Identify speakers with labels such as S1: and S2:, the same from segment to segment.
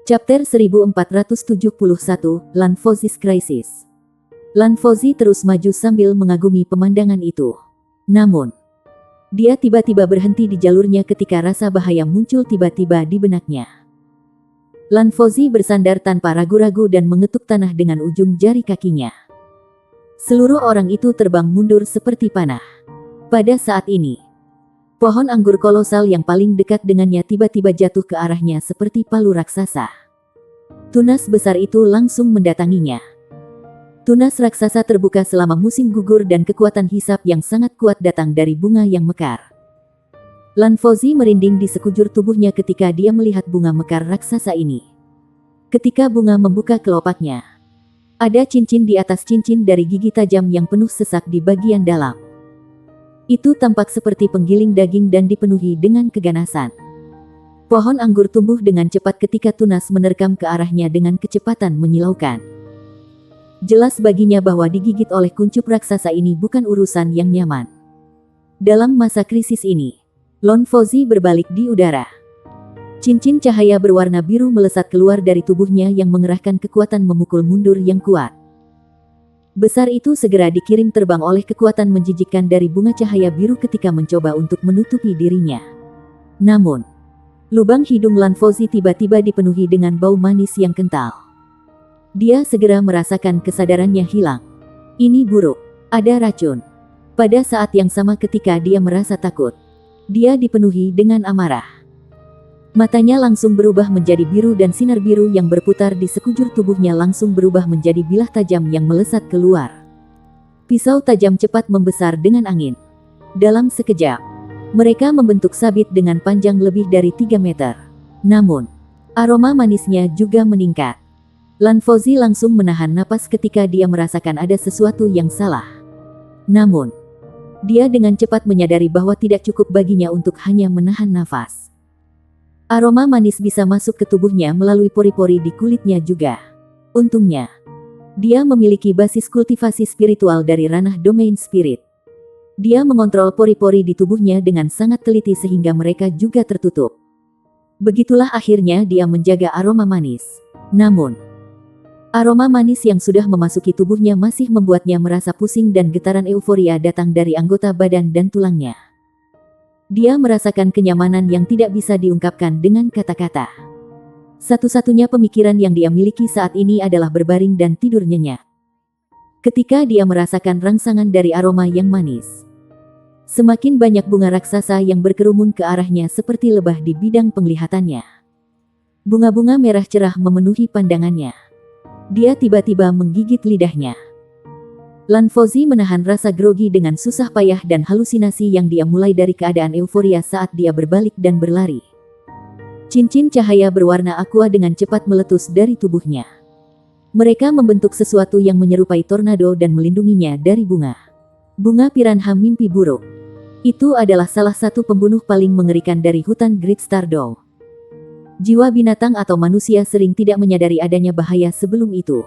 S1: Chapter 1471, Lanfozis Crisis. Lanfozi terus maju sambil mengagumi pemandangan itu. Namun, dia tiba-tiba berhenti di jalurnya ketika rasa bahaya muncul tiba-tiba di benaknya. Lanfozi bersandar tanpa ragu-ragu dan mengetuk tanah dengan ujung jari kakinya. Seluruh orang itu terbang mundur seperti panah. Pada saat ini, pohon anggur kolosal yang paling dekat dengannya tiba-tiba jatuh ke arahnya seperti palu raksasa. Tunas besar itu langsung mendatanginya. Tunas raksasa terbuka selama musim gugur dan kekuatan hisap yang sangat kuat datang dari bunga yang mekar. Lanfozi merinding di sekujur tubuhnya ketika dia melihat bunga mekar raksasa ini. Ketika bunga membuka kelopaknya, ada cincin di atas cincin dari gigi tajam yang penuh sesak di bagian dalam. Itu tampak seperti penggiling daging dan dipenuhi dengan keganasan. Pohon anggur tumbuh dengan cepat ketika tunas menerkam ke arahnya dengan kecepatan menyilaukan. Jelas baginya bahwa digigit oleh kuncup raksasa ini bukan urusan yang nyaman. Dalam masa krisis ini, Lanfozi berbalik di udara. Cincin cahaya berwarna biru melesat keluar dari tubuhnya yang mengerahkan kekuatan memukul mundur yang kuat. Besar itu segera dikirim terbang oleh kekuatan menjijikkan dari bunga cahaya biru ketika mencoba untuk menutupi dirinya. Namun, lubang hidung Lanfozi tiba-tiba dipenuhi dengan bau manis yang kental. Dia segera merasakan kesadarannya hilang. Ini buruk, ada racun. Pada saat yang sama ketika dia merasa takut, dia dipenuhi dengan amarah. Matanya langsung berubah menjadi biru dan sinar biru yang berputar di sekujur tubuhnya langsung berubah menjadi bilah tajam yang melesat keluar. Pisau tajam cepat membesar dengan angin. Dalam sekejap, mereka membentuk sabit dengan panjang lebih dari 3 meter. Namun, aroma manisnya juga meningkat. Lanfozi langsung menahan napas ketika dia merasakan ada sesuatu yang salah. Namun, dia dengan cepat menyadari bahwa tidak cukup baginya untuk hanya menahan nafas. Aroma manis bisa masuk ke tubuhnya melalui pori-pori di kulitnya juga. Untungnya, dia memiliki basis kultivasi spiritual dari ranah domain spirit. Dia mengontrol pori-pori di tubuhnya dengan sangat teliti sehingga mereka juga tertutup. Begitulah akhirnya dia menjaga aroma manis. Namun, aroma manis yang sudah memasuki tubuhnya masih membuatnya merasa pusing dan getaran euforia datang dari anggota badan dan tulangnya. Dia merasakan kenyamanan yang tidak bisa diungkapkan dengan kata-kata. Satu-satunya pemikiran yang dia miliki saat ini adalah berbaring dan tidur nyenyak. Ketika dia merasakan rangsangan dari aroma yang manis, semakin banyak bunga raksasa yang berkerumun ke arahnya seperti lebah di bidang penglihatannya. Bunga-bunga merah cerah memenuhi pandangannya. Dia tiba-tiba menggigit lidahnya. Lanfozi menahan rasa grogi dengan susah payah dan halusinasi yang dia mulai dari keadaan euforia saat dia berbalik dan berlari. Cincin cahaya berwarna aqua dengan cepat meletus dari tubuhnya. Mereka membentuk sesuatu yang menyerupai tornado dan melindunginya dari bunga. Bunga piranha mimpi buruk. Itu adalah salah satu pembunuh paling mengerikan dari hutan Great Stardow. Jiwa binatang atau manusia sering tidak menyadari adanya bahaya sebelum itu.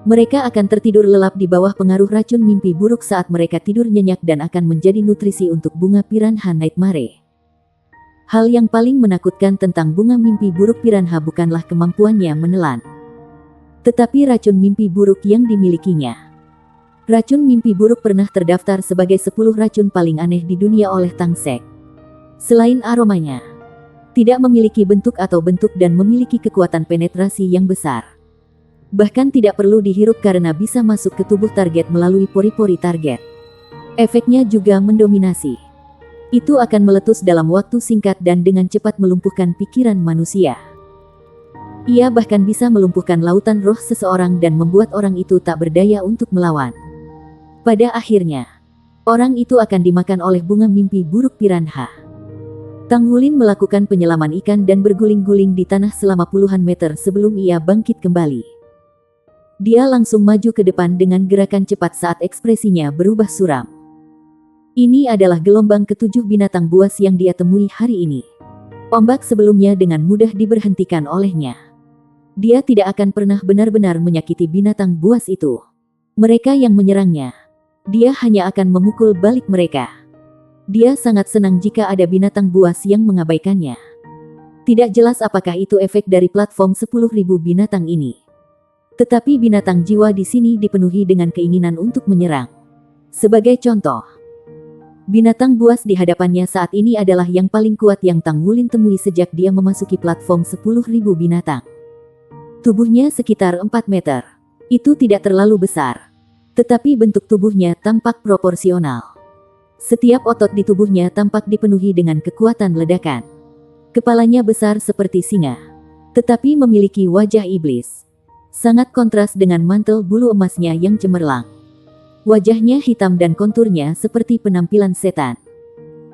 S1: Mereka akan tertidur lelap di bawah pengaruh racun mimpi buruk saat mereka tidur nyenyak dan akan menjadi nutrisi untuk bunga piranha nightmare. Hal yang paling menakutkan tentang bunga mimpi buruk piranha bukanlah kemampuannya menelan, tetapi racun mimpi buruk yang dimilikinya. Racun mimpi buruk pernah terdaftar sebagai 10 racun paling aneh di dunia oleh Tangsek. Selain aromanya, tidak memiliki bentuk atau bentuk dan memiliki kekuatan penetrasi yang besar. Bahkan tidak perlu dihirup karena bisa masuk ke tubuh target melalui pori-pori target. Efeknya juga mendominasi. Itu akan meletus dalam waktu singkat dan dengan cepat melumpuhkan pikiran manusia. Ia bahkan bisa melumpuhkan lautan roh seseorang dan membuat orang itu tak berdaya untuk melawan. Pada akhirnya, orang itu akan dimakan oleh bunga mimpi buruk piranha. Tang Wulin melakukan penyelaman ikan dan berguling-guling di tanah selama puluhan meter sebelum ia bangkit kembali. Dia langsung maju ke depan dengan gerakan cepat saat ekspresinya berubah suram. Ini adalah gelombang ketujuh binatang buas yang dia temui hari ini. Ombak sebelumnya dengan mudah diberhentikan olehnya. Dia tidak akan pernah benar-benar menyakiti binatang buas itu. Mereka yang menyerangnya, dia hanya akan memukul balik mereka. Dia sangat senang jika ada binatang buas yang mengabaikannya. Tidak jelas apakah itu efek dari platform 10.000 binatang ini. Tetapi binatang jiwa di sini dipenuhi dengan keinginan untuk menyerang. Sebagai contoh, binatang buas di hadapannya saat ini adalah yang paling kuat yang Tang Wulin temui sejak dia memasuki platform 10.000 binatang. Tubuhnya sekitar 4 meter. Itu tidak terlalu besar. Tetapi bentuk tubuhnya tampak proporsional. Setiap otot di tubuhnya tampak dipenuhi dengan kekuatan ledakan. Kepalanya besar seperti singa, tetapi memiliki wajah iblis. Sangat kontras dengan mantel bulu emasnya yang cemerlang. Wajahnya hitam dan konturnya seperti penampilan setan.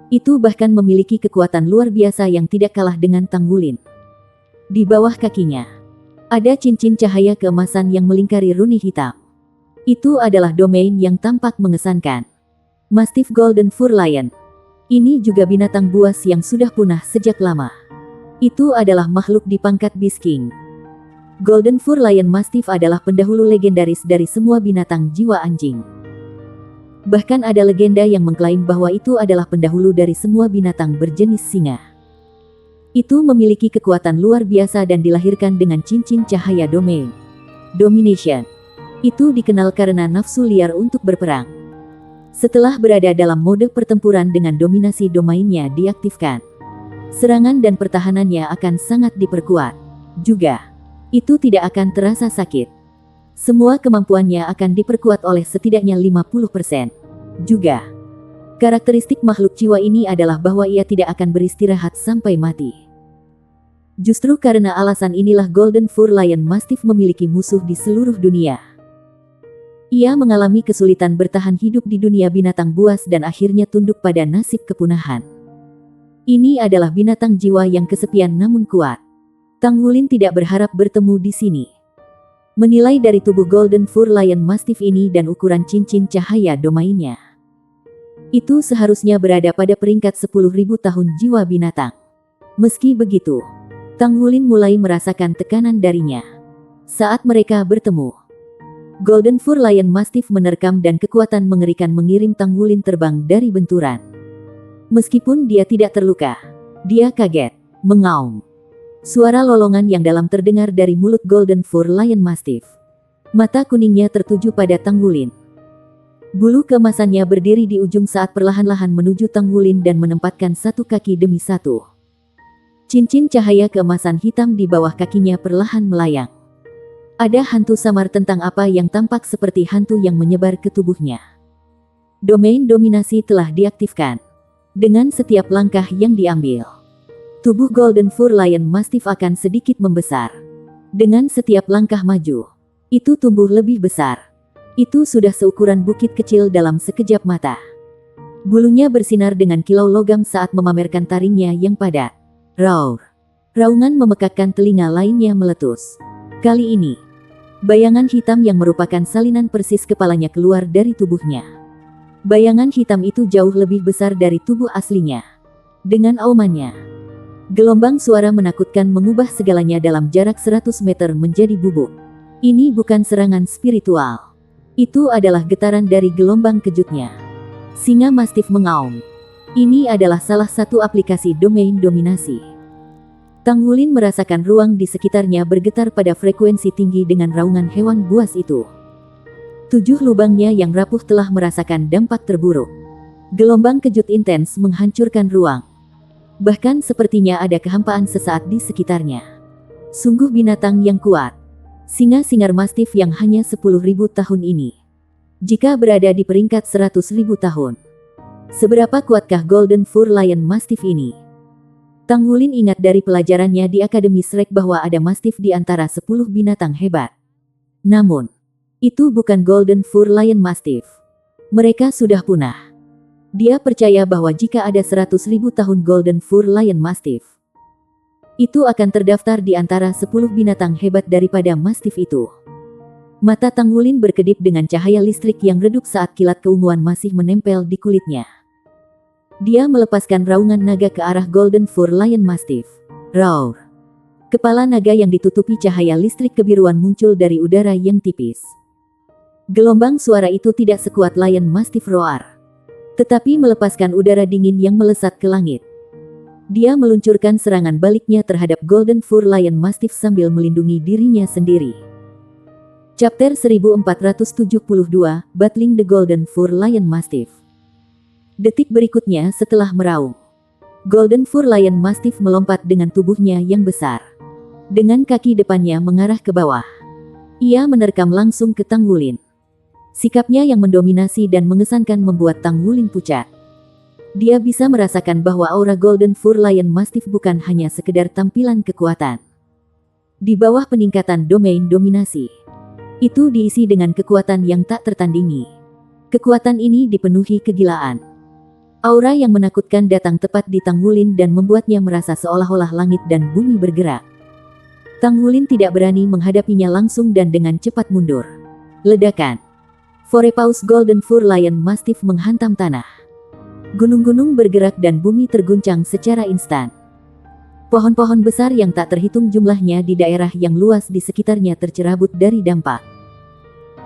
S1: Itu bahkan memiliki kekuatan luar biasa yang tidak kalah dengan Tang Wulin. Di bawah kakinya, ada cincin cahaya keemasan yang melingkari runi hitam. Itu adalah domain yang tampak mengesankan. Mastiff Golden Fur Lion. Ini juga binatang buas yang sudah punah sejak lama. Itu adalah makhluk di pangkat Beast King. Golden Fur Lion Mastiff adalah pendahulu legendaris dari semua binatang jiwa anjing. Bahkan ada legenda yang mengklaim bahwa itu adalah pendahulu dari semua binatang berjenis singa. Itu memiliki kekuatan luar biasa dan dilahirkan dengan cincin cahaya domain. Domination. Itu dikenal karena nafsu liar untuk berperang. Setelah berada dalam mode pertempuran dengan dominasi domainnya diaktifkan, serangan dan pertahanannya akan sangat diperkuat. Juga, itu tidak akan terasa sakit. Semua kemampuannya akan diperkuat oleh setidaknya 50%. Juga, karakteristik makhluk jiwa ini adalah bahwa ia tidak akan beristirahat sampai mati. Justru karena alasan inilah Golden Fur Lion Mastiff memiliki musuh di seluruh dunia. Ia mengalami kesulitan bertahan hidup di dunia binatang buas dan akhirnya tunduk pada nasib kepunahan. Ini adalah binatang jiwa yang kesepian namun kuat. Tang Wulin tidak berharap bertemu di sini. Menilai dari tubuh Golden Fur Lion Mastiff ini dan ukuran cincin cahaya domainnya, itu seharusnya berada pada peringkat 10.000 tahun jiwa binatang. Meski begitu, Tang Wulin mulai merasakan tekanan darinya. Saat mereka bertemu, Golden Fur Lion Mastiff menerkam dan kekuatan mengerikan mengirim Tang Wulin terbang dari benturan. Meskipun dia tidak terluka, dia kaget, mengaum. Suara lolongan yang dalam terdengar dari mulut Golden Fur Lion Mastiff. Mata kuningnya tertuju pada Tang Wulin. Bulu keemasannya berdiri di ujung saat perlahan-lahan menuju Tang Wulin dan menempatkan satu kaki demi satu. Cincin cahaya keemasan hitam di bawah kakinya perlahan melayang. Ada hantu samar tentang apa yang tampak seperti hantu yang menyebar ke tubuhnya. Domain dominasi telah diaktifkan. Dengan setiap langkah yang diambil, tubuh Golden Fur Lion Mastiff akan sedikit membesar. Dengan setiap langkah maju, itu tumbuh lebih besar. Itu sudah seukuran bukit kecil dalam sekejap mata. Bulunya bersinar dengan kilau logam saat memamerkan taringnya yang padat. Roar. Raungan memekakkan telinga lainnya meletus. Kali ini, bayangan hitam yang merupakan salinan persis kepalanya keluar dari tubuhnya. Bayangan hitam itu jauh lebih besar dari tubuh aslinya. Dengan aumannya, gelombang suara menakutkan mengubah segalanya dalam jarak 100 meter menjadi bubuk. Ini bukan serangan spiritual. Itu adalah getaran dari gelombang kejutnya. Singa Mastiff mengaum. Ini adalah salah satu aplikasi domain dominasi. Tang Wulin merasakan ruang di sekitarnya bergetar pada frekuensi tinggi dengan raungan hewan buas itu. 7 lubangnya yang rapuh telah merasakan dampak terburuk. Gelombang kejut intens menghancurkan ruang. Bahkan sepertinya ada kehampaan sesaat di sekitarnya. Sungguh binatang yang kuat. Singa Singar Mastiff yang hanya 10.000 tahun ini. Jika berada di peringkat 100.000 tahun, seberapa kuatkah Golden Fur Lion Mastiff ini? Tang Wulin ingat dari pelajarannya di Akademi Shrek bahwa ada Mastiff di antara 10 binatang hebat. Namun, itu bukan Golden Fur Lion Mastiff. Mereka sudah punah. Dia percaya bahwa jika ada 100.000 tahun Golden Fur Lion Mastiff, itu akan terdaftar di antara 10 binatang hebat daripada Mastiff itu. Mata Tang Wulin berkedip dengan cahaya listrik yang redup saat kilat keunguan masih menempel di kulitnya. Dia melepaskan raungan naga ke arah Golden Fur Lion Mastiff. Roar. Kepala naga yang ditutupi cahaya listrik kebiruan muncul dari udara yang tipis. Gelombang suara itu tidak sekuat Lion Mastiff roar, tetapi melepaskan udara dingin yang melesat ke langit. Dia meluncurkan serangan baliknya terhadap Golden Fur Lion Mastiff sambil melindungi dirinya sendiri. Chapter 1472, Battling the Golden Fur Lion Mastiff. Detik berikutnya setelah meraung, Golden Fur Lion Mastiff melompat dengan tubuhnya yang besar. Dengan kaki depannya mengarah ke bawah, ia menerkam langsung ke Tang Wulin. Sikapnya yang mendominasi dan mengesankan membuat Tang Wulin pucat. Dia bisa merasakan bahwa aura Golden Fur Lion Mastiff bukan hanya sekedar tampilan kekuatan. Di bawah peningkatan domain dominasi, itu diisi dengan kekuatan yang tak tertandingi. Kekuatan ini dipenuhi kegilaan. Aura yang menakutkan datang tepat di Tang Wulin dan membuatnya merasa seolah-olah langit dan bumi bergerak. Tang Wulin tidak berani menghadapinya langsung dan dengan cepat mundur. Ledakan. Forepaws Golden Fur Lion Mastiff menghantam tanah. Gunung-gunung bergerak dan bumi terguncang secara instan. Pohon-pohon besar yang tak terhitung jumlahnya di daerah yang luas di sekitarnya tercerabut dari dampak.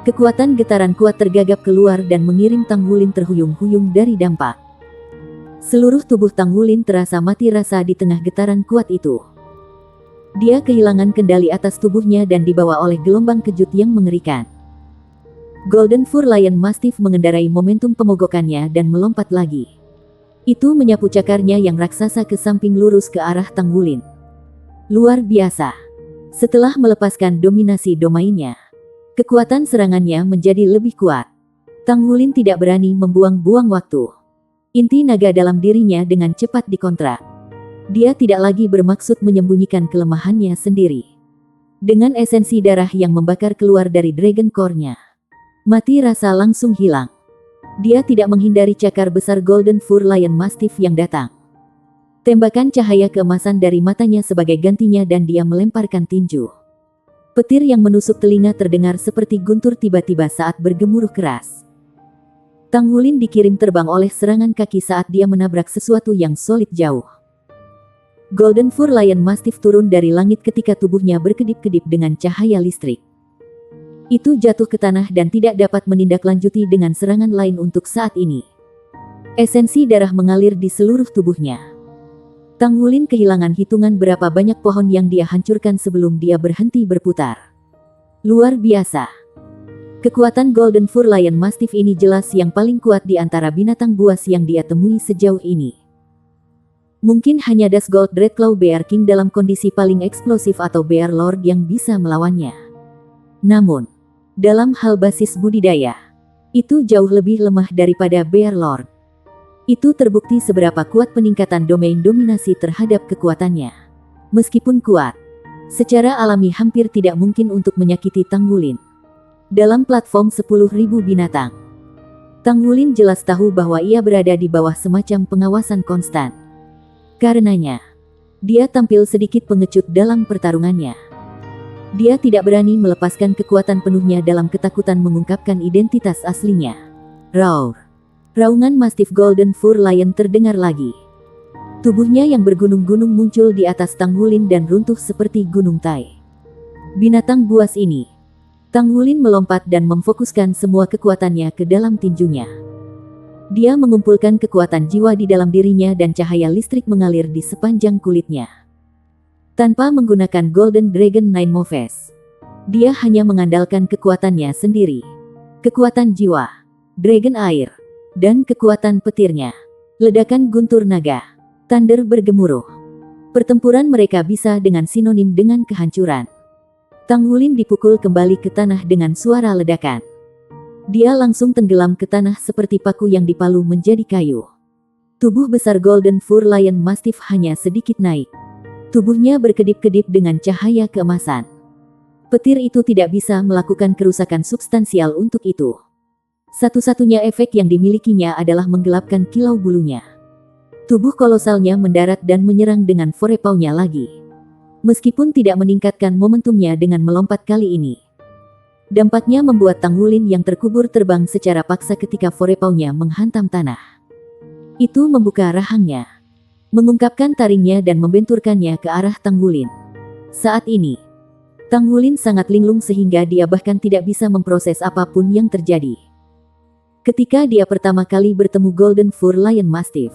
S1: Kekuatan getaran kuat tergagap keluar dan mengirim Tang Wulin terhuyung-huyung dari dampak. Seluruh tubuh Tang Wulin terasa mati rasa di tengah getaran kuat itu. Dia kehilangan kendali atas tubuhnya dan dibawa oleh gelombang kejut yang mengerikan. Golden Fur Lion Mastiff mengendarai momentum pemogokannya dan melompat lagi. Itu menyapu cakarnya yang raksasa ke samping lurus ke arah Tang Wulin. Luar biasa. Setelah melepaskan dominasi domainnya, kekuatan serangannya menjadi lebih kuat. Tang Wulin tidak berani membuang-buang waktu. Inti naga dalam dirinya dengan cepat dikontrak. Dia tidak lagi bermaksud menyembunyikan kelemahannya sendiri. Dengan esensi darah yang membakar keluar dari Dragon Core-nya, mati rasa langsung hilang. Dia tidak menghindari cakar besar Golden Fur Lion Mastiff yang datang. Tembakan cahaya keemasan dari matanya sebagai gantinya dan dia melemparkan tinju. Petir yang menusuk telinga terdengar seperti guntur tiba-tiba saat bergemuruh keras. Tang Wulin dikirim terbang oleh serangan kaki saat dia menabrak sesuatu yang solid jauh. Golden Fur Lion Mastiff turun dari langit ketika tubuhnya berkedip-kedip dengan cahaya listrik. Itu jatuh ke tanah dan tidak dapat menindaklanjuti dengan serangan lain untuk saat ini. Esensi darah mengalir di seluruh tubuhnya. Tang Wulin kehilangan hitungan berapa banyak pohon yang dia hancurkan sebelum dia berhenti berputar. Luar biasa. Kekuatan Golden Fur Lion Mastiff ini jelas yang paling kuat di antara binatang buas yang dia temui sejauh ini. Mungkin hanya Dusgold Dreadclaw Bear King dalam kondisi paling eksplosif atau Bear Lord yang bisa melawannya. Namun, dalam hal basis budidaya, itu jauh lebih lemah daripada Bear Lord. Itu terbukti seberapa kuat peningkatan domain dominasi terhadap kekuatannya. Meskipun kuat, secara alami hampir tidak mungkin untuk menyakiti Tang Wulin. Dalam platform 10.000 binatang, Tang Wulin jelas tahu bahwa ia berada di bawah semacam pengawasan konstan. Karenanya, dia tampil sedikit pengecut dalam pertarungannya. Dia tidak berani melepaskan kekuatan penuhnya dalam ketakutan mengungkapkan identitas aslinya. Roar. Raungan Mastiff Golden Fur Lion terdengar lagi. Tubuhnya yang bergunung-gunung muncul di atas Tang Wulin dan runtuh seperti gunung Tai. Binatang buas ini. Tang Wulin melompat dan memfokuskan semua kekuatannya ke dalam tinjunya. Dia mengumpulkan kekuatan jiwa di dalam dirinya dan cahaya listrik mengalir di sepanjang kulitnya. Tanpa menggunakan Golden Dragon Nine Moves, dia hanya mengandalkan kekuatannya sendiri. Kekuatan jiwa, Dragon Air, dan kekuatan petirnya. Ledakan guntur naga, Thunder bergemuruh. Pertempuran mereka bisa dengan sinonim dengan kehancuran. Tang Wulin dipukul kembali ke tanah dengan suara ledakan. Dia langsung tenggelam ke tanah seperti paku yang dipalu menjadi kayu. Tubuh besar Golden Fur Lion Mastiff hanya sedikit naik. Tubuhnya berkedip-kedip dengan cahaya keemasan. Petir itu tidak bisa melakukan kerusakan substansial untuk itu. Satu-satunya efek yang dimilikinya adalah menggelapkan kilau bulunya. Tubuh kolosalnya mendarat dan menyerang dengan forepaw-nya lagi. Meskipun tidak meningkatkan momentumnya dengan melompat kali ini. Dampaknya membuat Tang Wulin yang terkubur terbang secara paksa ketika forepaw-nya menghantam tanah. Itu membuka rahangnya, mengungkapkan taringnya dan membenturkannya ke arah Tang Wulin. Saat ini, Tang Wulin sangat linglung sehingga dia bahkan tidak bisa memproses apapun yang terjadi. Ketika dia pertama kali bertemu Golden Fur Lion Mastiff,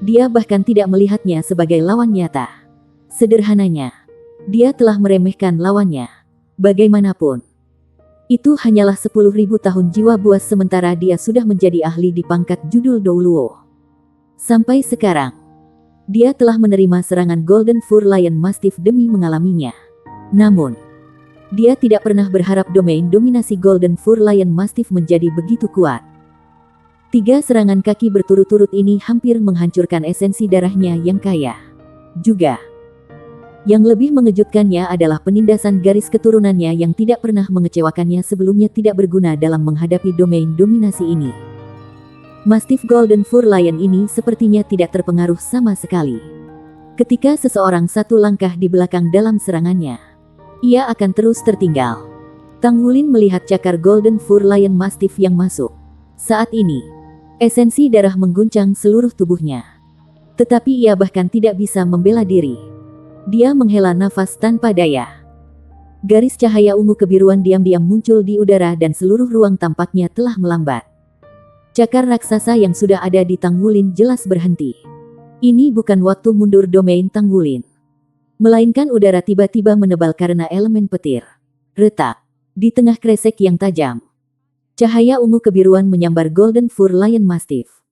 S1: Dia bahkan tidak melihatnya sebagai lawan nyata. Sederhananya, dia telah meremehkan lawannya. Bagaimanapun, itu hanyalah 10.000 tahun jiwa buas sementara dia sudah menjadi ahli di pangkat judul Douluo. Sampai sekarang, dia telah menerima serangan Golden Fur Lion Mastiff demi mengalaminya. Namun, dia tidak pernah berharap domain dominasi Golden Fur Lion Mastiff menjadi begitu kuat. 3 serangan kaki berturut-turut ini hampir menghancurkan esensi darahnya yang kaya. Juga, yang lebih mengejutkannya adalah penindasan garis keturunannya yang tidak pernah mengecewakannya sebelumnya tidak berguna dalam menghadapi domain dominasi ini. Mastiff Golden Fur Lion ini sepertinya tidak terpengaruh sama sekali. Ketika seseorang satu langkah di belakang dalam serangannya, ia akan terus tertinggal. Tang Wulin melihat cakar Golden Fur Lion Mastiff yang masuk. Saat ini, esensi darah mengguncang seluruh tubuhnya. Tetapi ia bahkan tidak bisa membela diri. Dia menghela nafas tanpa daya. Garis cahaya ungu kebiruan diam-diam muncul di udara dan seluruh ruang tampaknya telah melambat. Cakar raksasa yang sudah ada di Tang Wulin jelas berhenti. Ini bukan waktu mundur domain Tang Wulin, melainkan udara tiba-tiba menebal karena elemen petir. Retak. Di tengah kresek yang tajam, cahaya ungu kebiruan menyambar Golden Fur Lion Mastiff.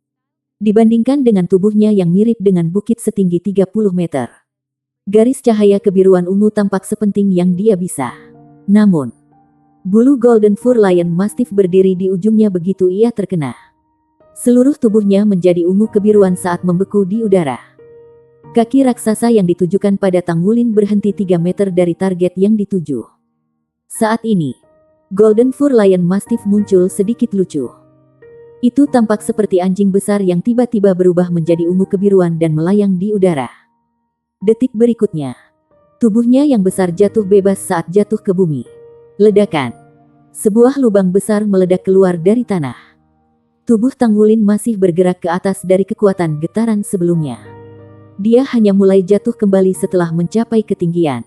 S1: Dibandingkan dengan tubuhnya yang mirip dengan bukit setinggi 30 meter. Garis cahaya kebiruan ungu tampak sepenting yang dia bisa. Namun, bulu Golden Fur Lion Mastiff berdiri di ujungnya begitu ia terkena. Seluruh tubuhnya menjadi ungu kebiruan saat membeku di udara. Kaki raksasa yang ditujukan pada Tang Wulin berhenti 3 meter dari target yang dituju. Saat ini, Golden Fur Lion Mastiff muncul sedikit lucu. Itu tampak seperti anjing besar yang tiba-tiba berubah menjadi ungu kebiruan dan melayang di udara. Detik berikutnya, tubuhnya yang besar jatuh bebas saat jatuh ke bumi. Ledakan. Sebuah lubang besar meledak keluar dari tanah. Tubuh Tang Wulin masih bergerak ke atas dari kekuatan getaran sebelumnya. Dia hanya mulai jatuh kembali setelah mencapai ketinggian.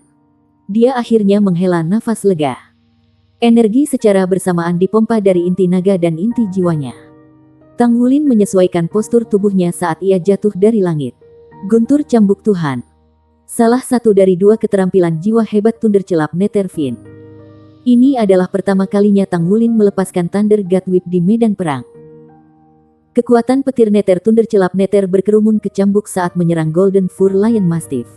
S1: Dia akhirnya menghela nafas lega. Energi secara bersamaan dipompa dari inti naga dan inti jiwanya. Tang Wulin menyesuaikan postur tubuhnya saat ia jatuh dari langit. Guntur Cambuk Tuhan. Salah satu dari 2 keterampilan jiwa hebat Thundercelap Netherfiend. Ini adalah pertama kalinya Tang Wulin melepaskan Thunder God Whip di medan perang. Kekuatan petir Nether Thundercelap Nether berkerumun ke cambuk saat menyerang Golden Fur Lion Mastiff.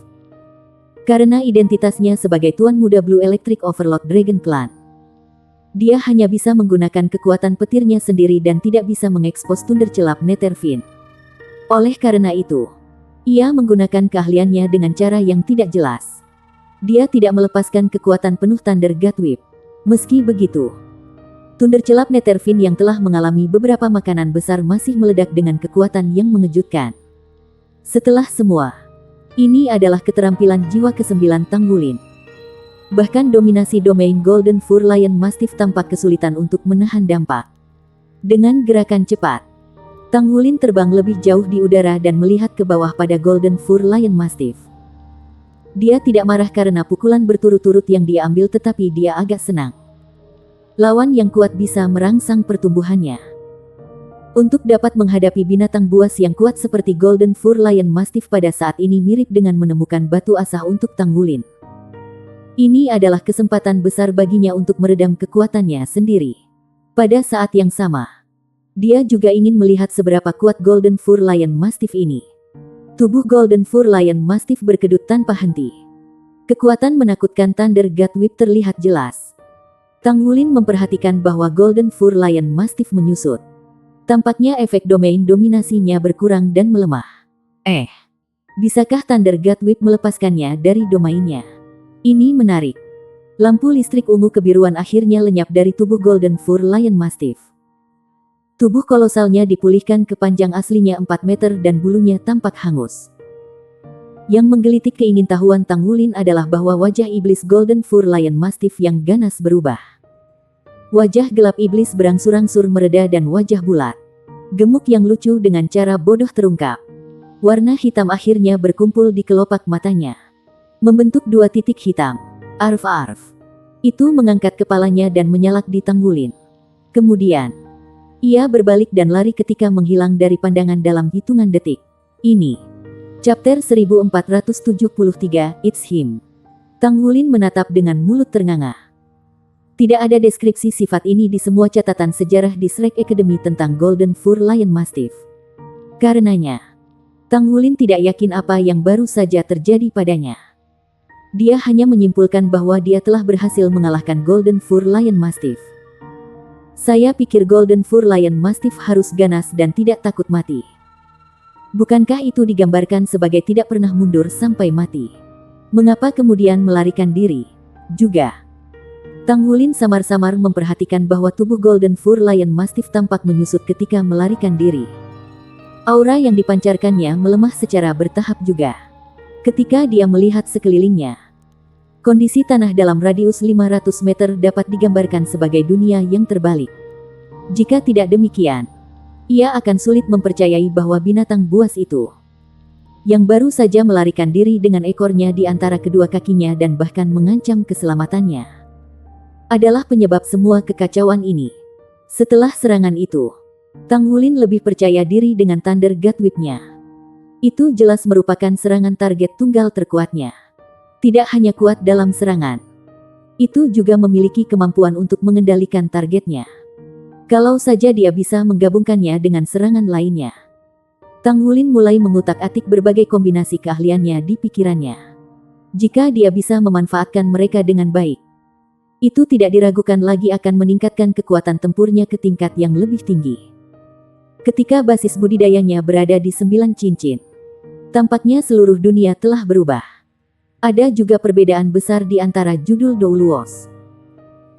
S1: Karena identitasnya sebagai Tuan Muda Blue Electric Overlord Dragon Clan, dia hanya bisa menggunakan kekuatan petirnya sendiri dan tidak bisa mengekspos Thundercelap Netherfiend. Oleh karena itu, ia menggunakan keahliannya dengan cara yang tidak jelas. Dia tidak melepaskan kekuatan penuh Thunder God Whip. Meski begitu, Thundercelap Netherfiend yang telah mengalami beberapa makanan besar masih meledak dengan kekuatan yang mengejutkan. Setelah semua, ini adalah keterampilan jiwa ke-9 Tang Wulin. Bahkan dominasi domain Golden Fur Lion Mastiff tampak kesulitan untuk menahan dampak. Dengan gerakan cepat, Tang Wulin terbang lebih jauh di udara dan melihat ke bawah pada Golden Fur Lion Mastiff. Dia tidak marah karena pukulan berturut-turut yang dia ambil tetapi dia agak senang. Lawan yang kuat bisa merangsang pertumbuhannya. Untuk dapat menghadapi binatang buas yang kuat seperti Golden Fur Lion Mastiff pada saat ini mirip dengan menemukan batu asah untuk Tang Wulin. Ini adalah kesempatan besar baginya untuk meredam kekuatannya sendiri. Pada saat yang sama, dia juga ingin melihat seberapa kuat Golden Fur Lion Mastiff ini. Tubuh Golden Fur Lion Mastiff berkedut tanpa henti. Kekuatan menakutkan Thunder God Whip terlihat jelas. Tang Wulin memperhatikan bahwa Golden Fur Lion Mastiff menyusut. Tampaknya efek domain dominasinya berkurang dan melemah. Bisakah Thunder God Whip melepaskannya dari domainnya? Ini menarik. Lampu listrik ungu kebiruan akhirnya lenyap dari tubuh Golden Fur Lion Mastiff. Tubuh kolosalnya dipulihkan ke panjang aslinya 4 meter dan bulunya tampak hangus. Yang menggelitik keingintahuan Tang Wulin adalah bahwa wajah iblis Golden Fur Lion Mastiff yang ganas berubah. Wajah gelap iblis berangsur-angsur mereda dan wajah bulat, gemuk yang lucu dengan cara bodoh terungkap. Warna hitam akhirnya berkumpul di kelopak matanya, membentuk 2 titik hitam. Arf-arf. Itu mengangkat kepalanya dan menyalak di Tang Wulin. Kemudian, ia berbalik dan lari ketika menghilang dari pandangan dalam hitungan detik. Ini Chapter 1473, It's Him. Tang Wulin menatap dengan mulut ternganga. Tidak ada deskripsi sifat ini di semua catatan sejarah di Shrek Academy tentang Golden Fur Lion Mastiff. Karenanya, Tang Wulin tidak yakin apa yang baru saja terjadi padanya. Dia hanya menyimpulkan bahwa dia telah berhasil mengalahkan Golden Fur Lion Mastiff. Saya pikir Golden Fur Lion Mastiff harus ganas dan tidak takut mati. Bukankah itu digambarkan sebagai tidak pernah mundur sampai mati? Mengapa kemudian melarikan diri? Juga, Tang Wulin samar-samar memperhatikan bahwa tubuh Golden Fur Lion Mastiff tampak menyusut ketika melarikan diri. Aura yang dipancarkannya melemah secara bertahap juga. Ketika dia melihat sekelilingnya, kondisi tanah dalam radius 500 meter dapat digambarkan sebagai dunia yang terbalik. Jika tidak demikian, ia akan sulit mempercayai bahwa binatang buas itu, yang baru saja melarikan diri dengan ekornya di antara kedua kakinya dan bahkan mengancam keselamatannya, adalah penyebab semua kekacauan ini. Setelah serangan itu, Tang Wulin lebih percaya diri dengan Thunder God Whip-nya. Itu jelas merupakan serangan target tunggal terkuatnya. Tidak hanya kuat dalam serangan, itu juga memiliki kemampuan untuk mengendalikan targetnya. Kalau saja dia bisa menggabungkannya dengan serangan lainnya. Tang Wulin mulai mengutak-atik berbagai kombinasi keahliannya di pikirannya. Jika dia bisa memanfaatkan mereka dengan baik, itu tidak diragukan lagi akan meningkatkan kekuatan tempurnya ke tingkat yang lebih tinggi. Ketika basis budidayanya berada di 9 cincin, tampaknya seluruh dunia telah berubah. Ada juga perbedaan besar di antara judul Douluos.